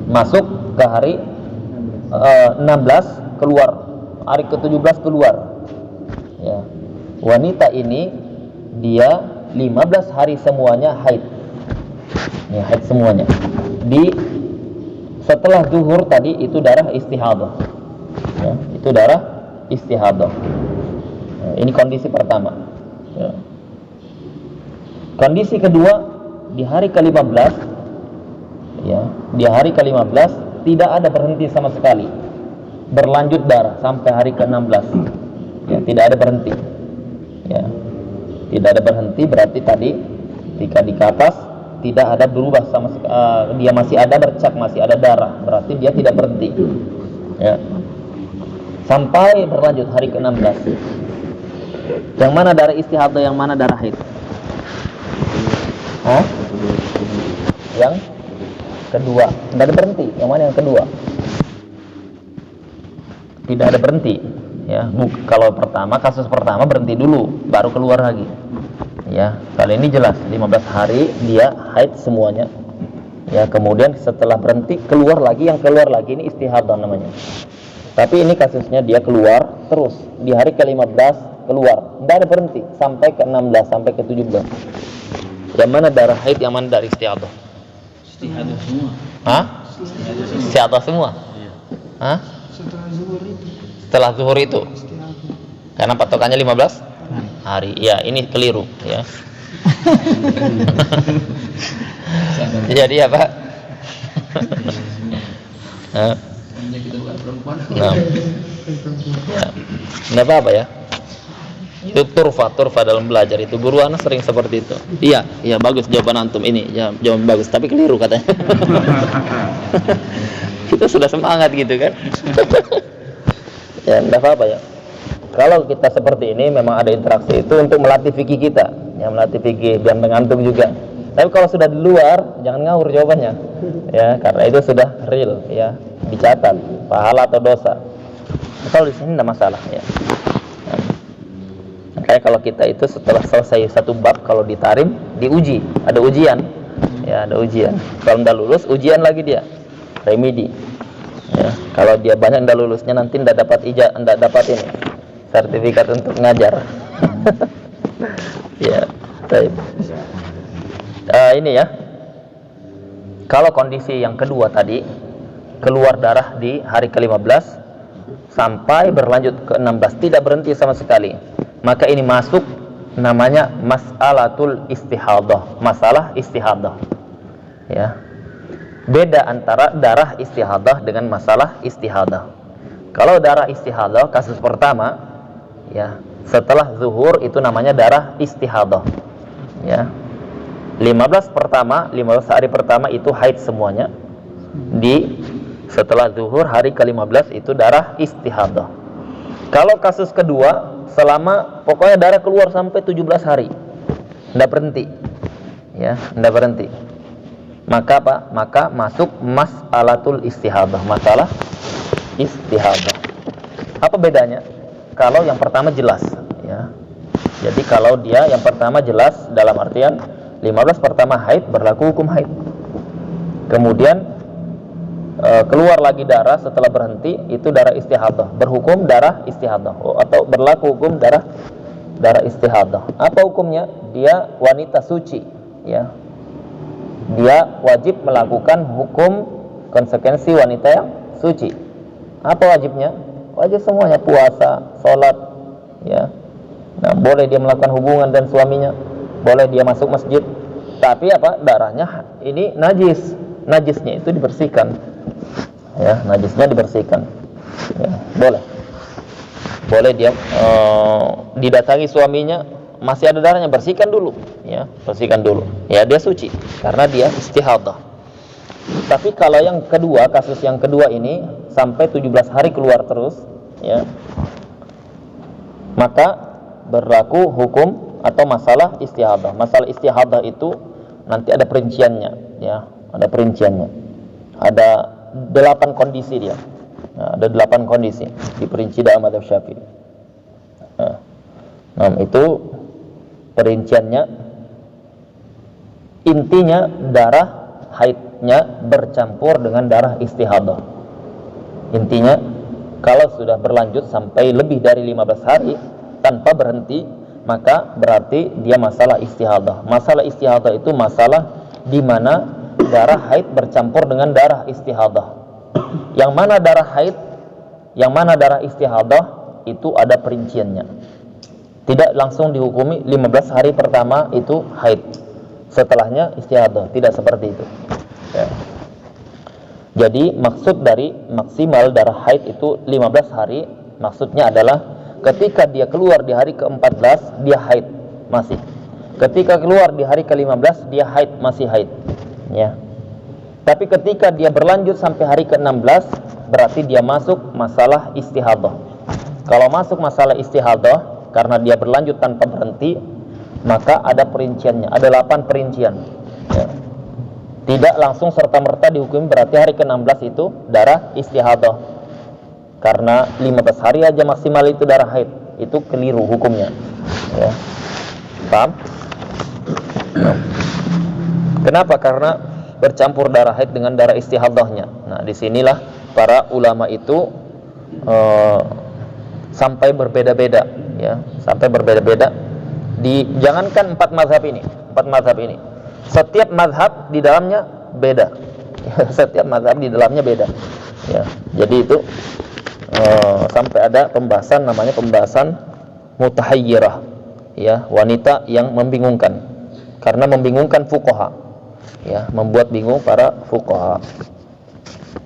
Masuk ke hari 16 keluar. Hari ke-17 keluar. Ya. Wanita ini dia 15 hari semuanya haid. Ya, haid semuanya. Setelah zuhur tadi itu darah istihadah. Ya, itu darah istihadah. Ya, ini kondisi pertama. Ya. Kondisi kedua di hari ke-15 ya, di hari ke-15 tidak ada berhenti sama sekali. Berlanjut darah sampai hari ke-16. Ya, tidak ada berhenti. Ya. Tidak ada berhenti berarti tadi ketika dikapas tidak ada berubah sama dia masih ada bercak, masih ada darah, berarti dia tidak berhenti. Ya. Sampai berlanjut hari ke-16. Yang mana darah istihadah, yang mana darah haid? Hah? Yang kedua. Tidak ada berhenti. Yang mana yang kedua? Tidak ada berhenti. Ya, kalau pertama, kasus pertama berhenti dulu, baru keluar lagi. Ya, kali ini jelas 15 hari dia haid semuanya. Ya, kemudian setelah berhenti keluar lagi, yang keluar lagi ini istihadah namanya. Tapi ini kasusnya dia keluar terus di hari ke-15 keluar, tidak ada berhenti sampai ke-16 sampai ke-17. Yang mana darah haid, yang mana darah istihadah? Istihadah semua. Hah? Istihadah semua? Iya. Hah? Setelah zuhur itu Setelah zuhur itu? istihadah. Karena patokannya 15 hari. Ya, ini keliru ya. Jadi apa? Nah, ya, nggak apa-apa ya. Itu turfa dalam belajar itu. Guru anak sering seperti itu. Iya, bagus jawaban antum ini. Ya, jawaban bagus, tapi keliru katanya. Kita sudah semangat gitu kan. Ya, enggak apa-apa ya. Kalau kita seperti ini memang ada interaksi itu untuk melatih fikih kita, ya melatih fikih biar mengantuk juga. Tapi kalau sudah di luar, jangan ngawur jawabannya, ya karena itu sudah real, ya dicatat pahala atau dosa. Kalau di sini tidak masalah, ya. Makanya kalau kita itu setelah selesai satu bab, kalau ditarim, diuji, ada ujian, ya ada ujian. Kalau tidak lulus, ujian lagi dia, remedi. Ya, kalau dia banyak tidak lulusnya nanti tidak dapat tidak dapat ini sertifikat untuk ngajar. Ya, baik. Ini ya. Kalau kondisi yang kedua tadi, keluar darah di hari ke-15 sampai berlanjut ke-16, tidak berhenti sama sekali, maka ini masuk namanya mas'alatul istihadah, masalah istihadah. Ya. Beda antara darah istihadah dengan masalah istihadah. Kalau darah istihadah kasus pertama, ya, setelah zuhur itu namanya darah istihadah. Ya. 15 hari pertama itu haid semuanya. Setelah zuhur hari ke-15 itu darah istihadah. Kalau kasus kedua, pokoknya darah keluar sampai 17 hari. Enggak berhenti. Ya, enggak berhenti. Maka apa? Maka masuk mas'alatul istihadah, masalah istihadah. Apa bedanya? Kalau yang pertama jelas, ya. Jadi kalau dia yang pertama jelas dalam artian 15 pertama haid berlaku hukum haid. Kemudian keluar lagi darah setelah berhenti itu darah istihadah, berhukum darah istihadah atau berlaku hukum darah istihadah. Apa hukumnya? Dia wanita suci, ya. Dia wajib melakukan hukum konsekuensi wanita yang suci. Apa wajibnya? Wajib semuanya, puasa, sholat, ya. Nah, boleh dia melakukan hubungan dan suaminya, boleh dia masuk masjid. Tapi apa? Darahnya ini najis. Najisnya itu dibersihkan. Ya, najisnya dibersihkan. Ya, boleh. Boleh dia didatangi suaminya, masih ada darahnya, bersihkan dulu, ya, bersihkan dulu. Ya, dia suci karena dia istihadah. Tapi kalau yang kedua, kasus yang kedua ini sampai 17 hari keluar terus, ya, maka berlaku hukum atau masalah istihadah. Masalah istihadah itu nanti ada perinciannya, ya, ada perinciannya. Ada 8 kondisi dia. Nah, ada 8 kondisi diperinci dalam mazhab Syafi'i. Nah, itu perinciannya. Intinya darah haidnya bercampur dengan darah istihadah. Intinya kalau sudah berlanjut sampai lebih dari 15 hari tanpa berhenti, maka berarti dia masalah istihadah. Masalah istihadah itu masalah di mana darah haid bercampur dengan darah istihadah. Yang mana darah haid, yang mana darah istihadah, itu ada perinciannya. Tidak langsung dihukumi 15 hari pertama itu haid, setelahnya istihadah, tidak seperti itu, ya. Jadi maksud dari maksimal darah haid itu 15 hari, maksudnya adalah ketika dia keluar di hari ke-14 dia haid masih, ketika keluar di hari ke-15 dia haid masih haid, ya. Tapi ketika dia berlanjut sampai hari ke-16 berarti dia masuk masalah istihadah. Kalau masuk masalah istihadah karena dia berlanjut tanpa berhenti, maka ada perinciannya, ada 8 perincian, ya. Tidak langsung serta-merta dihukumi berarti hari ke-16 itu darah istihadah. Karena 15 hari aja maksimal itu darah haid, itu keliru hukumnya, ya. Paham? Kenapa? Karena bercampur darah haid dengan darah istihadahnya. Nah, disinilah para ulama itu sampai berbeda-beda, ya, sampai berbeda-beda. Jangankan 4 mazhab ini, setiap mazhab di dalamnya beda. Setiap mazhab di dalamnya beda, ya. Jadi itu sampai ada pembahasan namanya pembahasan mutahayyirah, ya, wanita yang membingungkan, karena membingungkan fuqaha, ya, membuat bingung para fuqaha.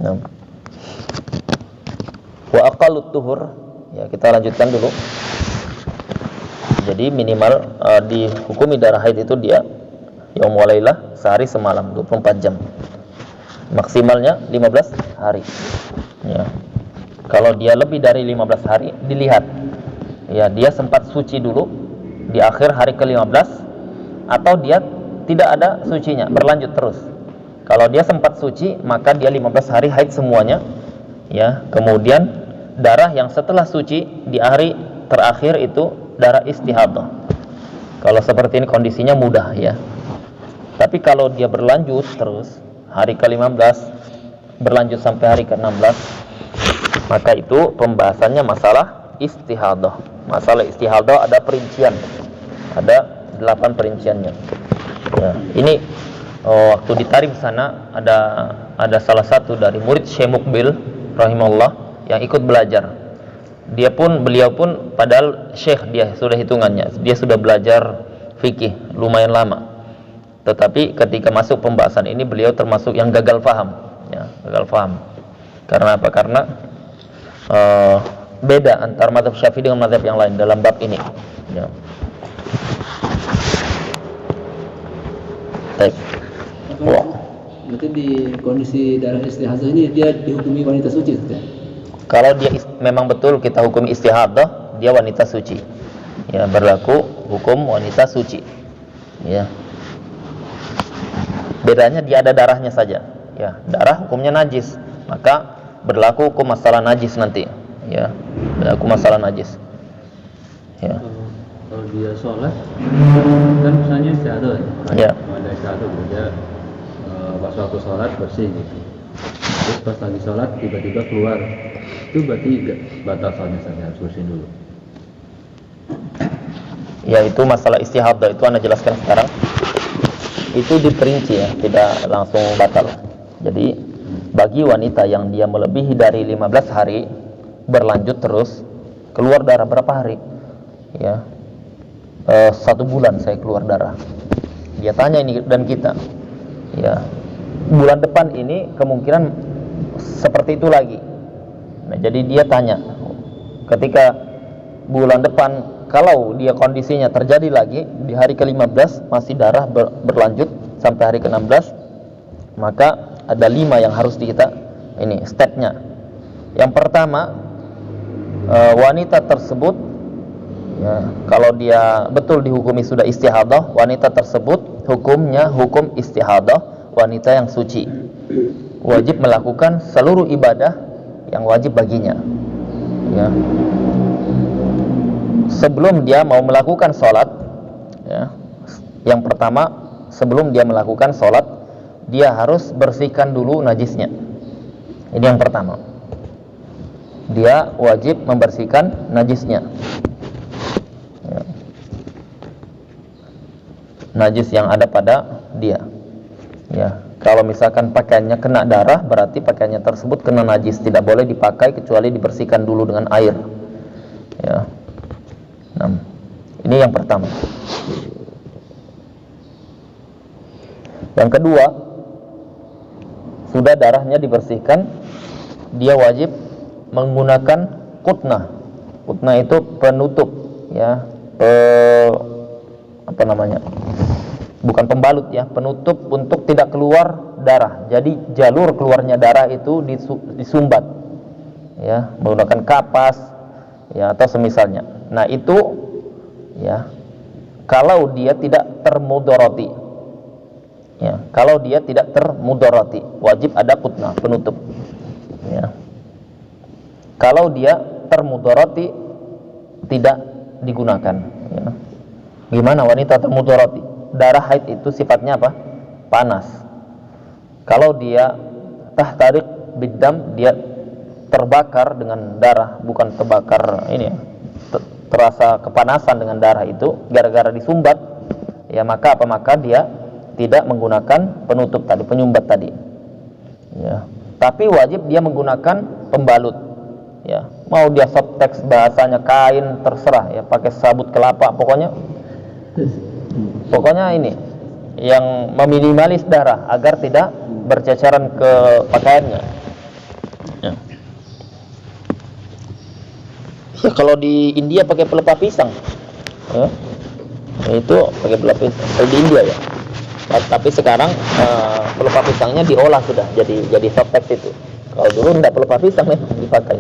Nah, wa aqallut tuhur, ya, kita lanjutkan dulu. Jadi minimal dihukumi darah haid itu dia yaum wa lailah, sehari semalam, 24 jam. Maksimalnya 15 hari. Ya. Kalau dia lebih dari 15 hari dilihat, ya dia sempat suci dulu di akhir hari ke-15 atau dia tidak ada sucinya, berlanjut terus. Kalau dia sempat suci, maka dia 15 hari haid semuanya, ya. Kemudian darah yang setelah suci di hari terakhir itu darah istihadah. Kalau seperti ini kondisinya mudah, ya. Tapi kalau dia berlanjut terus hari ke-15 berlanjut sampai hari ke-16, maka itu pembahasannya masalah istihadah. Masalah istihadah ada perincian, ada 8 perinciannya. Ya, ini waktu di Tarim sana ada salah satu dari murid Syekh Mukbil rahimahullah yang ikut belajar. Beliau pun padahal syekh, dia sudah hitungannya, dia sudah belajar fikih lumayan lama. Tetapi ketika masuk pembahasan ini beliau termasuk yang gagal paham, ya, gagal paham. Karena apa? Karena beda antara mazhab Syafi'i dengan mazhab yang lain dalam bab ini, ya. Baik. Berarti di kondisi darah istihadah ini dia dihukumi wanita suci, ya? Kalau dia memang betul kita hukum istihadah, dia wanita suci, ya, berlaku hukum wanita suci, ya. Bedanya dia ada darahnya saja, ya, darah hukumnya najis, maka berlaku hukum masalah najis nanti, ya, berlaku masalah najis, ya. Kalau dia sholat, kan misalnya istihadah, Ya. Ada istihadah, dia pas waktu sholat bersih gitu. Terus pas lagi sholat tiba-tiba keluar, itu berarti batal sholatnya saja, harus bersihin dulu. Ya, itu masalah istihadah itu Anda jelaskan sekarang. Itu diperinci, ya, tidak langsung batal. Jadi bagi wanita yang dia melebihi dari 15 hari berlanjut terus keluar darah berapa hari, ya, 1 bulan saya keluar darah, dia tanya ini dan kita, ya, bulan depan ini kemungkinan seperti itu lagi. Nah, jadi dia tanya ketika bulan depan, kalau dia kondisinya terjadi lagi di hari ke-15 masih darah berlanjut sampai hari ke-16, maka ada 5 yang harus kita ini stepnya. Yang pertama, wanita tersebut, ya, kalau dia betul dihukumi sudah istihadah, wanita tersebut hukumnya hukum istihadah, wanita yang suci, wajib melakukan seluruh ibadah yang wajib baginya, ya. Sebelum dia mau melakukan sholat, ya, yang pertama sebelum dia melakukan sholat dia harus bersihkan dulu najisnya. Ini yang pertama, dia wajib membersihkan najisnya, ya, najis yang ada pada dia, ya. Kalau misalkan pakaiannya kena darah, berarti pakaiannya tersebut kena najis, tidak boleh dipakai kecuali dibersihkan dulu dengan air, ya. Nah, ini yang pertama. Yang kedua, sudah darahnya dibersihkan, dia wajib menggunakan qutnah. Qutnah itu penutup, ya, apa namanya? Bukan pembalut, ya, penutup untuk tidak keluar darah. Jadi jalur keluarnya darah itu disumbat, ya, menggunakan kapas, ya, atau semisalnya. Nah, itu, ya, kalau dia tidak termudoroti, ya, kalau dia tidak termudoroti, wajib ada qutnah, penutup, ya. Kalau dia termudoroti tidak digunakan, ya. Gimana wanita termudoroti? Darah haid itu sifatnya apa? Panas. Kalau dia tahtarik biddam, dia terbakar dengan darah, bukan terbakar ini, terasa kepanasan dengan darah itu gara-gara disumbat, ya, maka apa? Maka dia tidak menggunakan penutup tadi, penyumbat tadi, ya. Tapi wajib dia menggunakan pembalut, ya. Mau dia softtex, bahasanya kain, terserah, ya, pakai sabut kelapa, pokoknya ini yang meminimalis darah agar tidak berceceran ke pakaiannya, ya. Ya, kalau di India pakai pelepah pisang, ya, itu pakai pelepah pisang. Kalau di India, ya. Tapi sekarang pelepah pisangnya diolah sudah jadi softtex itu. Kalau dulu tidak pelepah pisang nih dipakai.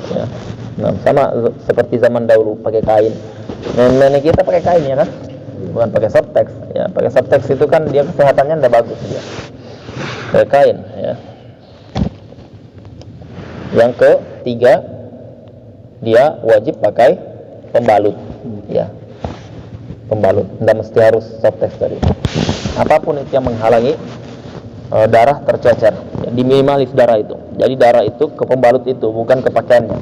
Ya. Nah, sama seperti zaman dahulu pakai kain. Nenek kita pakai kain ya kan, bukan pakai softtex. Ya, pakai softtex itu kan dia kesehatannya tidak bagus ya. Pakai kain. Ya. Yang ketiga, dia wajib pakai pembalut. Ya, pembalut. Tidak mesti harus softtex tadi. Apapun itu yang menghalangi darah tercecer, ya, diminimalis darah itu. Jadi darah itu ke pembalut itu, bukan ke pakaiannya.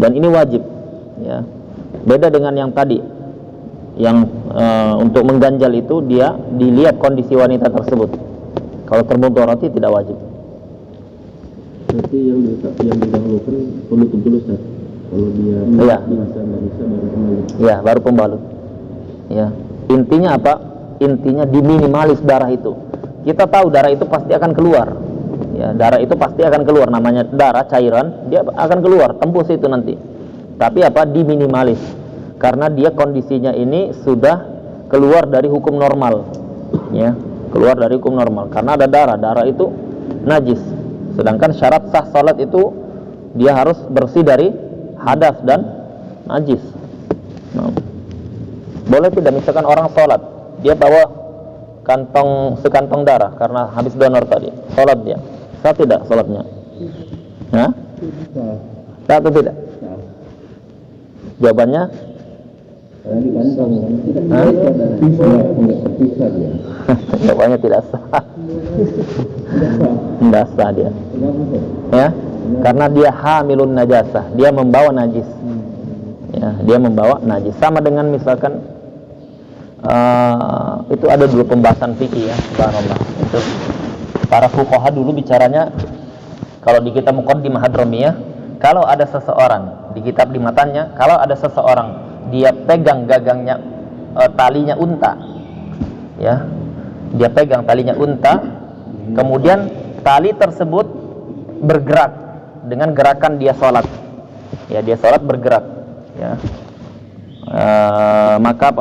Dan ini wajib, ya. Beda dengan yang tadi, yang untuk mengganjal itu dia dilihat kondisi wanita tersebut. Kalau termudoroti tidak wajib. Berarti yang didahulukan penutup dulu Ustaz. Kalau dia Iya. bisa baru pembalut. Ya, baru pembalut. Ya, intinya apa? Intinya diminimalis darah itu. Kita tahu darah itu pasti akan keluar. Ya, darah itu pasti akan keluar, namanya darah cairan, dia akan keluar, tembus itu nanti. Tapi apa? Diminimalis. Karena dia kondisinya ini sudah keluar dari hukum normal. Ya, keluar dari hukum normal. Karena ada darah, darah itu najis. Sedangkan syarat sah salat itu dia harus bersih dari hadas dan najis. Nah, boleh tidak misalkan orang salat, dia bawa sekantong darah karena habis donor tadi, salat dia. Sah tidak salatnya? Hah? Sah atau tidak? Jawabannya? Di kantong. Hah? Bisa dia. Jawabannya tidak sah. Tidak sah dia. Ya, karena dia hamilun najasah, dia membawa najis. Ya, dia membawa najis. Sama dengan misalkan itu ada dua pembahasan fikih ya, subhanallah. Itu para fuqaha dulu bicaranya, kalau di kitab Muqaddimah Hadramiyah, kalau ada seseorang di kitab di matanya, kalau ada seseorang dia pegang gagangnya talinya unta, ya, dia pegang talinya unta, kemudian tali tersebut bergerak dengan gerakan dia sholat, ya, dia sholat bergerak, ya, maka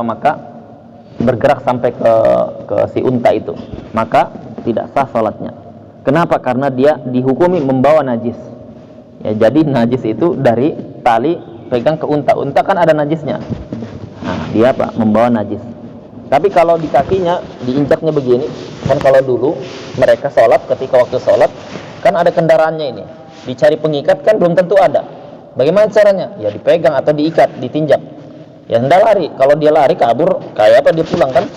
bergerak sampai ke si unta itu, maka tidak sah sholatnya. Kenapa? Karena dia dihukumi membawa najis. Ya, jadi najis itu dari tali pegang ke unta. Unta kan ada najisnya. Nah, dia apa? Membawa najis. Tapi kalau di kakinya diinjaknya begini, kan kalau dulu mereka sholat, ketika waktu sholat kan ada kendaraannya ini. Dicari pengikat kan belum tentu ada. Bagaimana caranya? Ya dipegang atau diikat, ditinjak. Ya hendak lari. Kalau dia lari kabur, kayak apa dia pulang kan?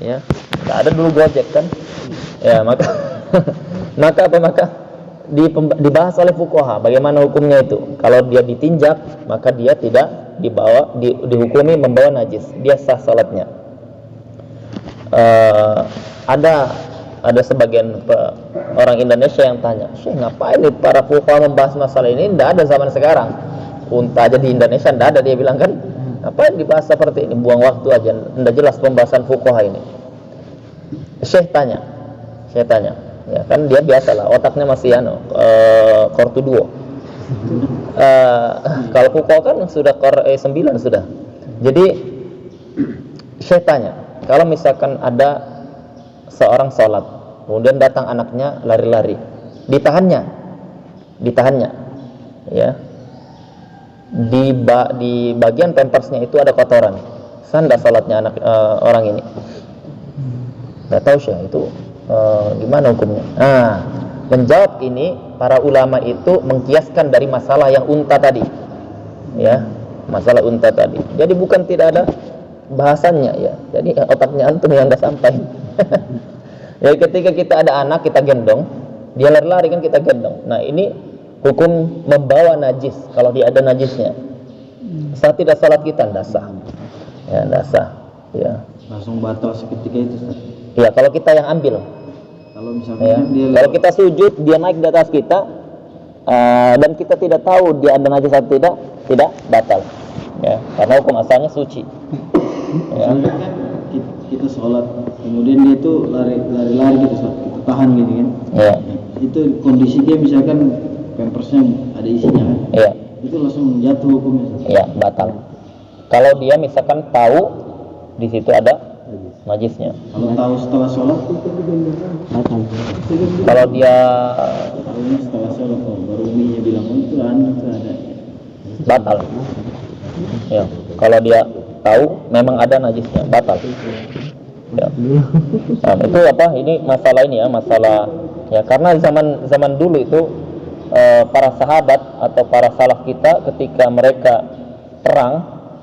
Ya, nggak ada dulu Gojek kan? Ya, maka maka dibahas oleh fuqaha bagaimana hukumnya itu. Kalau dia ditinjak, maka dia tidak dihukumi membawa najis, dia sah salatnya. Ada sebagian orang Indonesia yang tanya, "Syekh, ngapain nih para fuqaha membahas masalah ini? Tidak ada zaman sekarang. Unta aja di Indonesia tidak ada," dia bilang kan. Ngapain dibahas seperti ini? Buang waktu aja, tidak jelas pembahasan fuqaha ini. Syekh tanya, ya kan dia biasalah otaknya masih Core 2. Kalau fuqaha kan sudah Core 9 sudah. Jadi Syekh tanya, kalau misalkan ada seorang sholat, kemudian datang anaknya lari-lari, ditahannya, ya, di bagian pampersnya itu ada kotoran, sanda sholatnya anak orang ini. Nggak tahu Syekh itu gimana hukumnya. Menjawab ini para ulama itu mengkiaskan dari masalah yang unta tadi, ya, masalah unta tadi. Jadi bukan tidak ada bahasannya, ya. Jadi otaknya antum yang nggak sampai. Ya, ketika kita ada anak kita gendong, dia lari-lari kan kita gendong. Nah, ini hukum membawa najis. Kalau dia ada najisnya, saat tidak salat kita nggak sah, ya, nggak sah, ya. Langsung batal seketika itu Ustaz. Ya, kalau kita yang ambil. Kalau misalnya Ya, kalau kita sujud, dia naik di atas kita, dan kita tidak tahu dia ada najis atau tidak batal. Ya, karena hukum asalnya suci. Ya. Misalnya kan kita sholat, kemudian dia itu lari-lari gitu Ustaz, kita tahan gitu kan. Ya. Itu kondisi dia misalkan pampersnya ada isinya kan. Ya. Itu langsung jatuh hukumnya Ustaz. Ya, batal. Kalau dia misalkan tahu di situ ada najisnya. Kalau tahu setelah sholat batal. Kalau dia tahunya setelah sholat baru uminya bilang itu ada. Batal. Ya, kalau dia tahu memang ada najisnya, batal. Ya. Nah, itu apa? Ini masalah ini ya, masalah ya, karena zaman dulu itu para sahabat atau para salaf kita ketika mereka perang,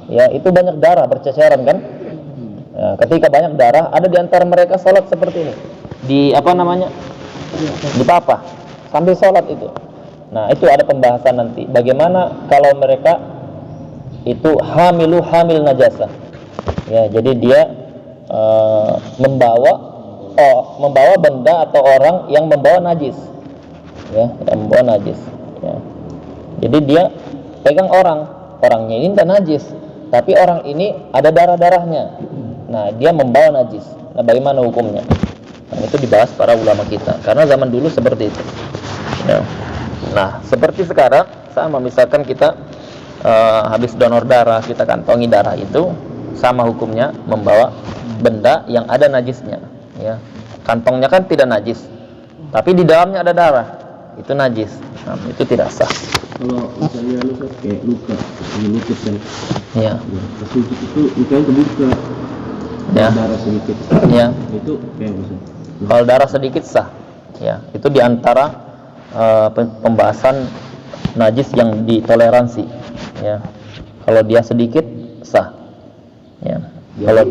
ya itu banyak darah berceceran kan? Ya, ketika banyak darah, ada di antara mereka sholat seperti ini, di apa namanya? Dipapah sambil sholat itu. Nah, itu ada pembahasan nanti. Bagaimana kalau mereka itu hamil najasah. Ya, jadi dia membawa benda atau orang yang membawa najis. Ya, yang membawa najis. Ya. Jadi dia pegang orangnya ini tidak najis, tapi orang ini ada darahnya. Nah, dia membawa najis. Nah, bagaimana hukumnya? Nah, itu dibahas para ulama kita. Karena zaman dulu seperti itu. Ya. Nah, seperti sekarang, sama misalkan kita habis donor darah, kita kantongi darah itu, sama hukumnya membawa benda yang ada najisnya. Ya. Kantongnya kan tidak najis, tapi di dalamnya ada darah, itu najis. Nah, itu tidak sah. Kalau misalnya kayak luka, lukis kan, Ya. sujud itu lukanya kebuka, Ya. darah sedikit, Ya. itu kayak misalnya. Kalau darah sedikit sah. Ya, itu diantara pembahasan najis yang ditoleransi. Ya, kalau dia sedikit sah. Ya, kalau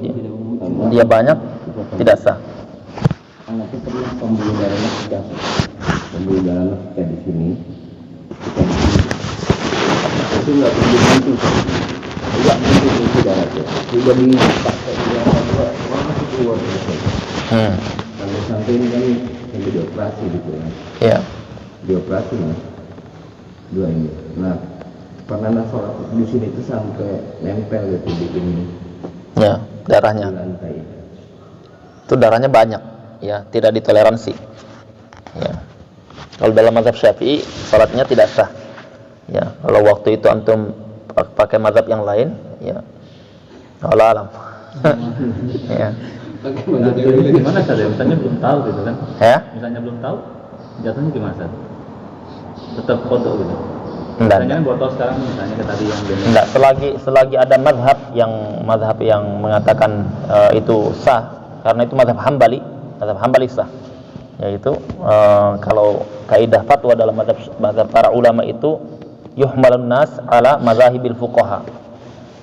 dia banyak tidak sah. Anaknya pernah pembuluh darahnya sudah, pembuluh darahnya kayak di sini, itu nggak perlu bantu, nggak mungkin itu darahnya, sudah dipakai dia masih keluar. Kalau sampai ini kan sampai dioperasi gitu ya. Ya. Dioperasi mas, dua ini. Nah, pernah sholat di sini itu sampai nempel gitu di ini. Ya, darahnya. Di lantai. Itu darahnya banyak, ya, tidak ditoleransi. Ya. Kalau dalam mazhab Syafi'i, salatnya tidak sah. Ya, kalau waktu itu antum pakai mazhab yang lain, ya, Allah alam. Ya. Gimana saja? Misalnya belum tahu gitu kan? Ya? Misalnya belum tahu, jatuhnya gimana saja? Tetap kodok gitu. Enggak. Misalnya botol sekarang misalnya ke tadi yang benar. Enggak, selagi ada mazhab yang mengatakan itu sah, karena itu mazhab Hambali sah. Yaitu kalau kaidah fatwa dalam mazhab para ulama itu yuhmalun nas ala mazahibil fuqaha.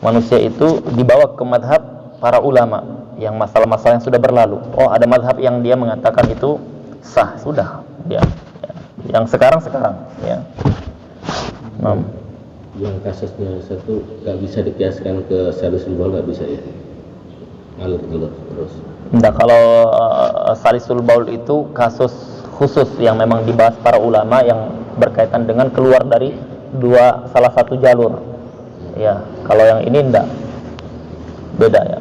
Manusia itu dibawa ke mazhab para ulama yang masalah-masalah yang sudah berlalu. Oh, ada mazhab yang dia mengatakan itu sah, sudah. Ya. Yang sekarang ya. Yang kasusnya satu nggak bisa dikiaskan ke salisul baul, nggak bisa ya, ngalir dulu terus. Nah, kalau salisul baul itu kasus khusus yang memang dibahas para ulama yang berkaitan dengan keluar dari salah satu jalur. Ya, kalau yang ini enggak, beda ya.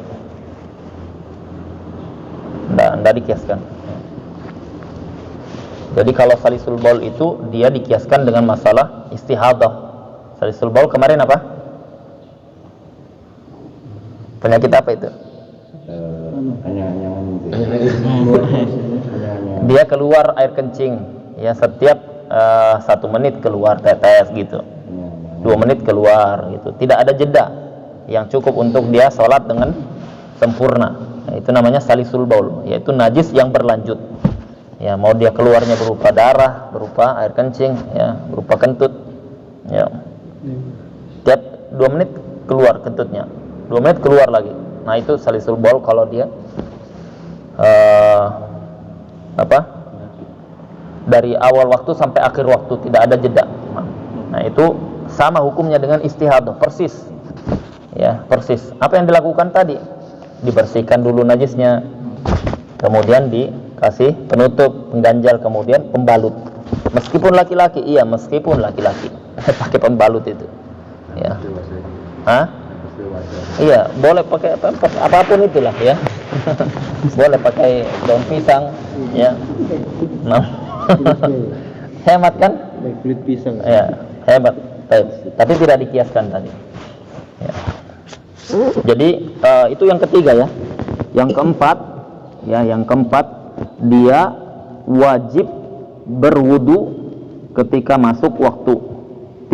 Enggak dikiaskan. Jadi kalau salisul baul itu dia dikiaskan dengan masalah istihadah. Salisul baul kemarin apa? Penyakit apa itu? Dia keluar air kencing, ya, setiap 1 menit keluar tetes gitu, 2 menit keluar gitu, tidak ada jeda yang cukup untuk dia sholat dengan sempurna. Nah, itu namanya salisul baul, yaitu najis yang berlanjut. Ya, mau dia keluarnya berupa darah, berupa air kencing, ya, berupa kentut, ya. Tiap 2 menit keluar kentutnya, 2 menit keluar lagi. Nah, itu salisul baul kalau dia dari awal waktu sampai akhir waktu tidak ada jeda. Nah, itu sama hukumnya dengan istihadah, persis. Ya, persis. Apa yang dilakukan tadi? Dibersihkan dulu najisnya, kemudian dikasih penutup, pengganjal, kemudian pembalut. Meskipun laki-laki, pakai pembalut itu. Ya. Hah? Iya, boleh pakai apapun itulah ya. Boleh pakai daun pisang, ya. Nah. Hemat kan? Kulit pisang. Ya, hebat. Tapi tidak dikiaskan tadi. Ya. Jadi itu yang ketiga ya. Yang keempat, dia wajib berwudu ketika masuk waktu,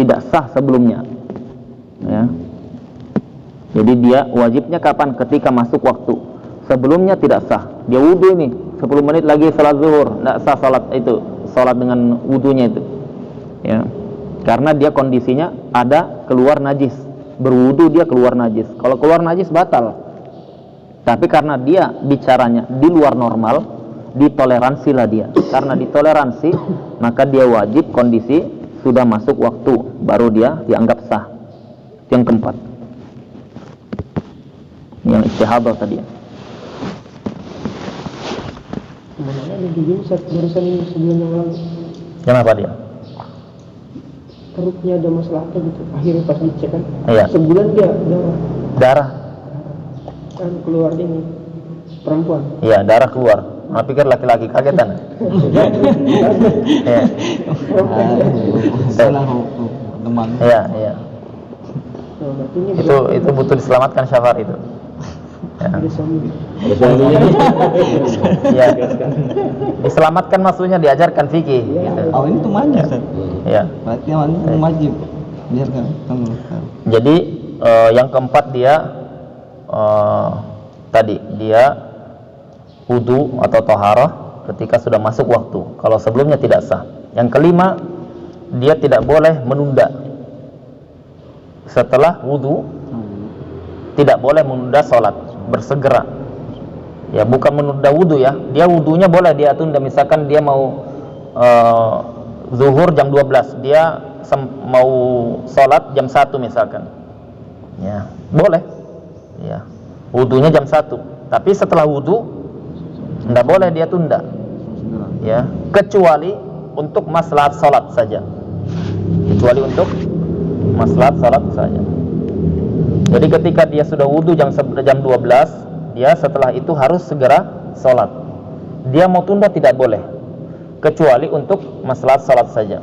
tidak sah sebelumnya. Ya. Jadi dia wajibnya kapan? Ketika masuk waktu. Sebelumnya tidak sah. Dia wudu nih, 10 menit lagi salat zuhur, tidak sah salat itu, salat dengan wudunya itu. Ya. Karena dia kondisinya ada keluar najis. Berwudu dia keluar najis. Kalau keluar najis batal. Tapi karena dia bicaranya di luar normal, ditoleransilah dia. Karena ditoleransi, maka dia wajib kondisi sudah masuk waktu, baru dia dianggap sah. Yang keempat, yang istihadah tadi. Mana ada gigi Ustaz barusan ini sebelum yang lalu. Kenapa dia? Perutnya ada masalah apa gitu. Akhirnya pas dicek kan, Iya. sebulan dia Darah. kan keluar ini perempuan. Iya, darah keluar. Nah, pikir laki-laki, kagetan. Iya. Salah hukum teman. Iya, iya. Nah, berarti ini Itu butuh diselamatkan syafar itu. Ya. ada suami. Ya. Diselamatkan maksudnya diajarkan fikih gitu. Oh ini temannya Ustaz. Ya. Berarti yang wajib. Biarkan kamu. Jadi yang keempat dia tadi dia wudu atau toharah ketika sudah masuk waktu. Kalau sebelumnya tidak sah. Yang kelima, dia tidak boleh menunda. Setelah wudu tidak boleh menunda sholat, bersegera. Ya, bukan menunda wudu ya. Dia wudunya boleh dia tunda. Misalkan dia mau zuhur jam 12, dia mau sholat jam 1 misalkan. Ya, boleh. Ya. Wudunya jam 1. Tapi setelah wudu tidak boleh dia tunda. Ya, kecuali untuk maslahat sholat saja. Kecuali untuk maslahat sholat saja. Jadi ketika dia sudah wudu jam 12, dia setelah itu harus segera sholat. Dia mau tunda tidak boleh, kecuali untuk maslahat sholat saja.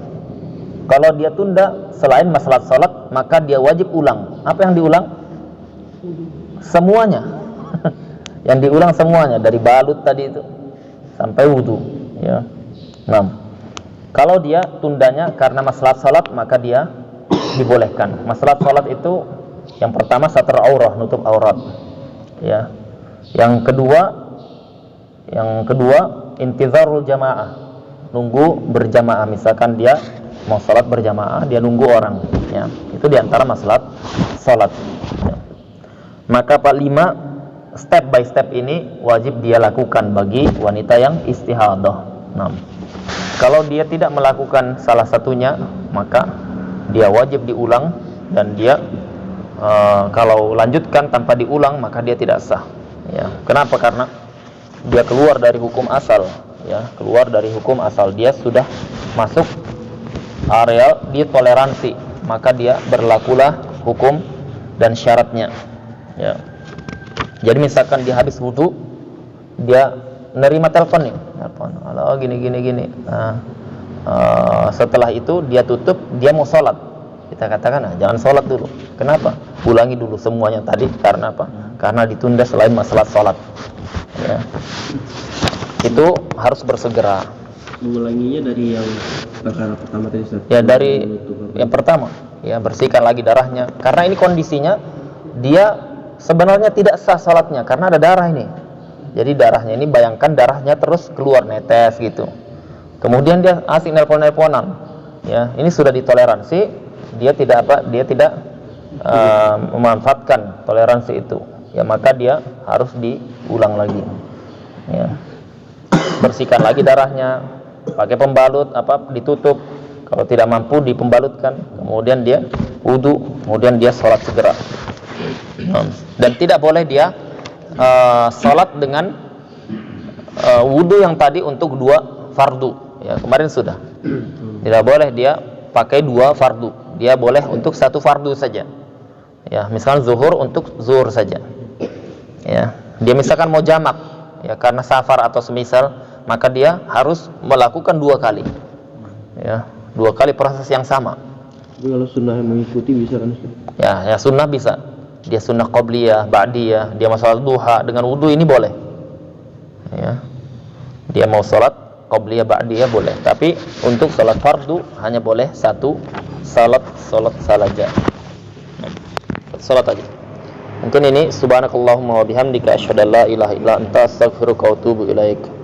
Kalau dia tunda selain maslahat sholat, maka dia wajib ulang. Apa yang diulang? Semuanya. Yang diulang semuanya, dari balut tadi itu sampai wudu. Ya. Nah, kalau dia tundanya karena maslahat sholat, maka dia dibolehkan. Maslahat sholat itu yang pertama satar aurah, nutup aurat. Ya. Yang kedua intizarul jamaah, nunggu berjamaah. Misalkan dia mau sholat berjamaah, dia nunggu orang. Ya. Itu diantara maslahat sholat. Ya. Maka 5 step by step ini wajib dia lakukan bagi wanita yang istihadah. Nah, kalau dia tidak melakukan salah satunya, maka dia wajib diulang, dan dia kalau lanjutkan tanpa diulang maka dia tidak sah. Ya, kenapa? Karena dia keluar dari hukum asal. Ya, keluar dari hukum asal. Dia sudah masuk area ditoleransi, maka dia berlakulah hukum dan syaratnya. Ya. Jadi misalkan dia habis wudu, dia nerima telepon nih, telepon, halo gini. Nah, setelah itu dia tutup, dia mau sholat. Kita katakan, jangan sholat dulu. Kenapa? Ulangi dulu semuanya tadi. Karena apa? Karena ditunda selain masalah sholat. Ya. Itu harus bersegera. Mengulanginya dari yang perkara pertama tadi Ustaz. Ya, dari yang pertama, ya, bersihkan lagi darahnya. Karena ini kondisinya dia sebenarnya tidak sah sholatnya karena ada darah ini. Jadi darahnya ini, bayangkan darahnya terus keluar netes gitu. Kemudian dia asik nelpon-nelponan. Ya, ini sudah ditoleransi, dia tidak memanfaatkan toleransi itu. Ya, maka dia harus diulang lagi. Ya. Bersihkan lagi darahnya, pakai pembalut ditutup. Kalau tidak mampu dipembalutkan, kemudian dia wudu, kemudian dia sholat segera. Dan tidak boleh dia sholat dengan wudu yang tadi untuk 2 fardu. Ya, kemarin sudah. Tidak boleh dia pakai 2 fardu. Dia boleh untuk 1 fardu saja. Ya, misalkan zuhur untuk zuhur saja. Ya, dia misalkan mau jamak, ya, karena safar atau semisal, maka dia harus melakukan 2 kali. Ya, 2 kali proses yang sama. Tapi kalau sunnah yang mengikuti bisa kan? Ya, sunnah bisa. Dia sunnah qobliyah, ba'diyah, dia masalah duha dengan wudu ini boleh. Ya. Dia mau sholat qabliyah ba'diyah boleh, tapi untuk salat fardu hanya boleh satu salat saja. Salat aja. Mungkin ini subhanakallahumma wa bihamdika asyhadu an la ilaha illa anta astaghfiruka wa atubu ilaik.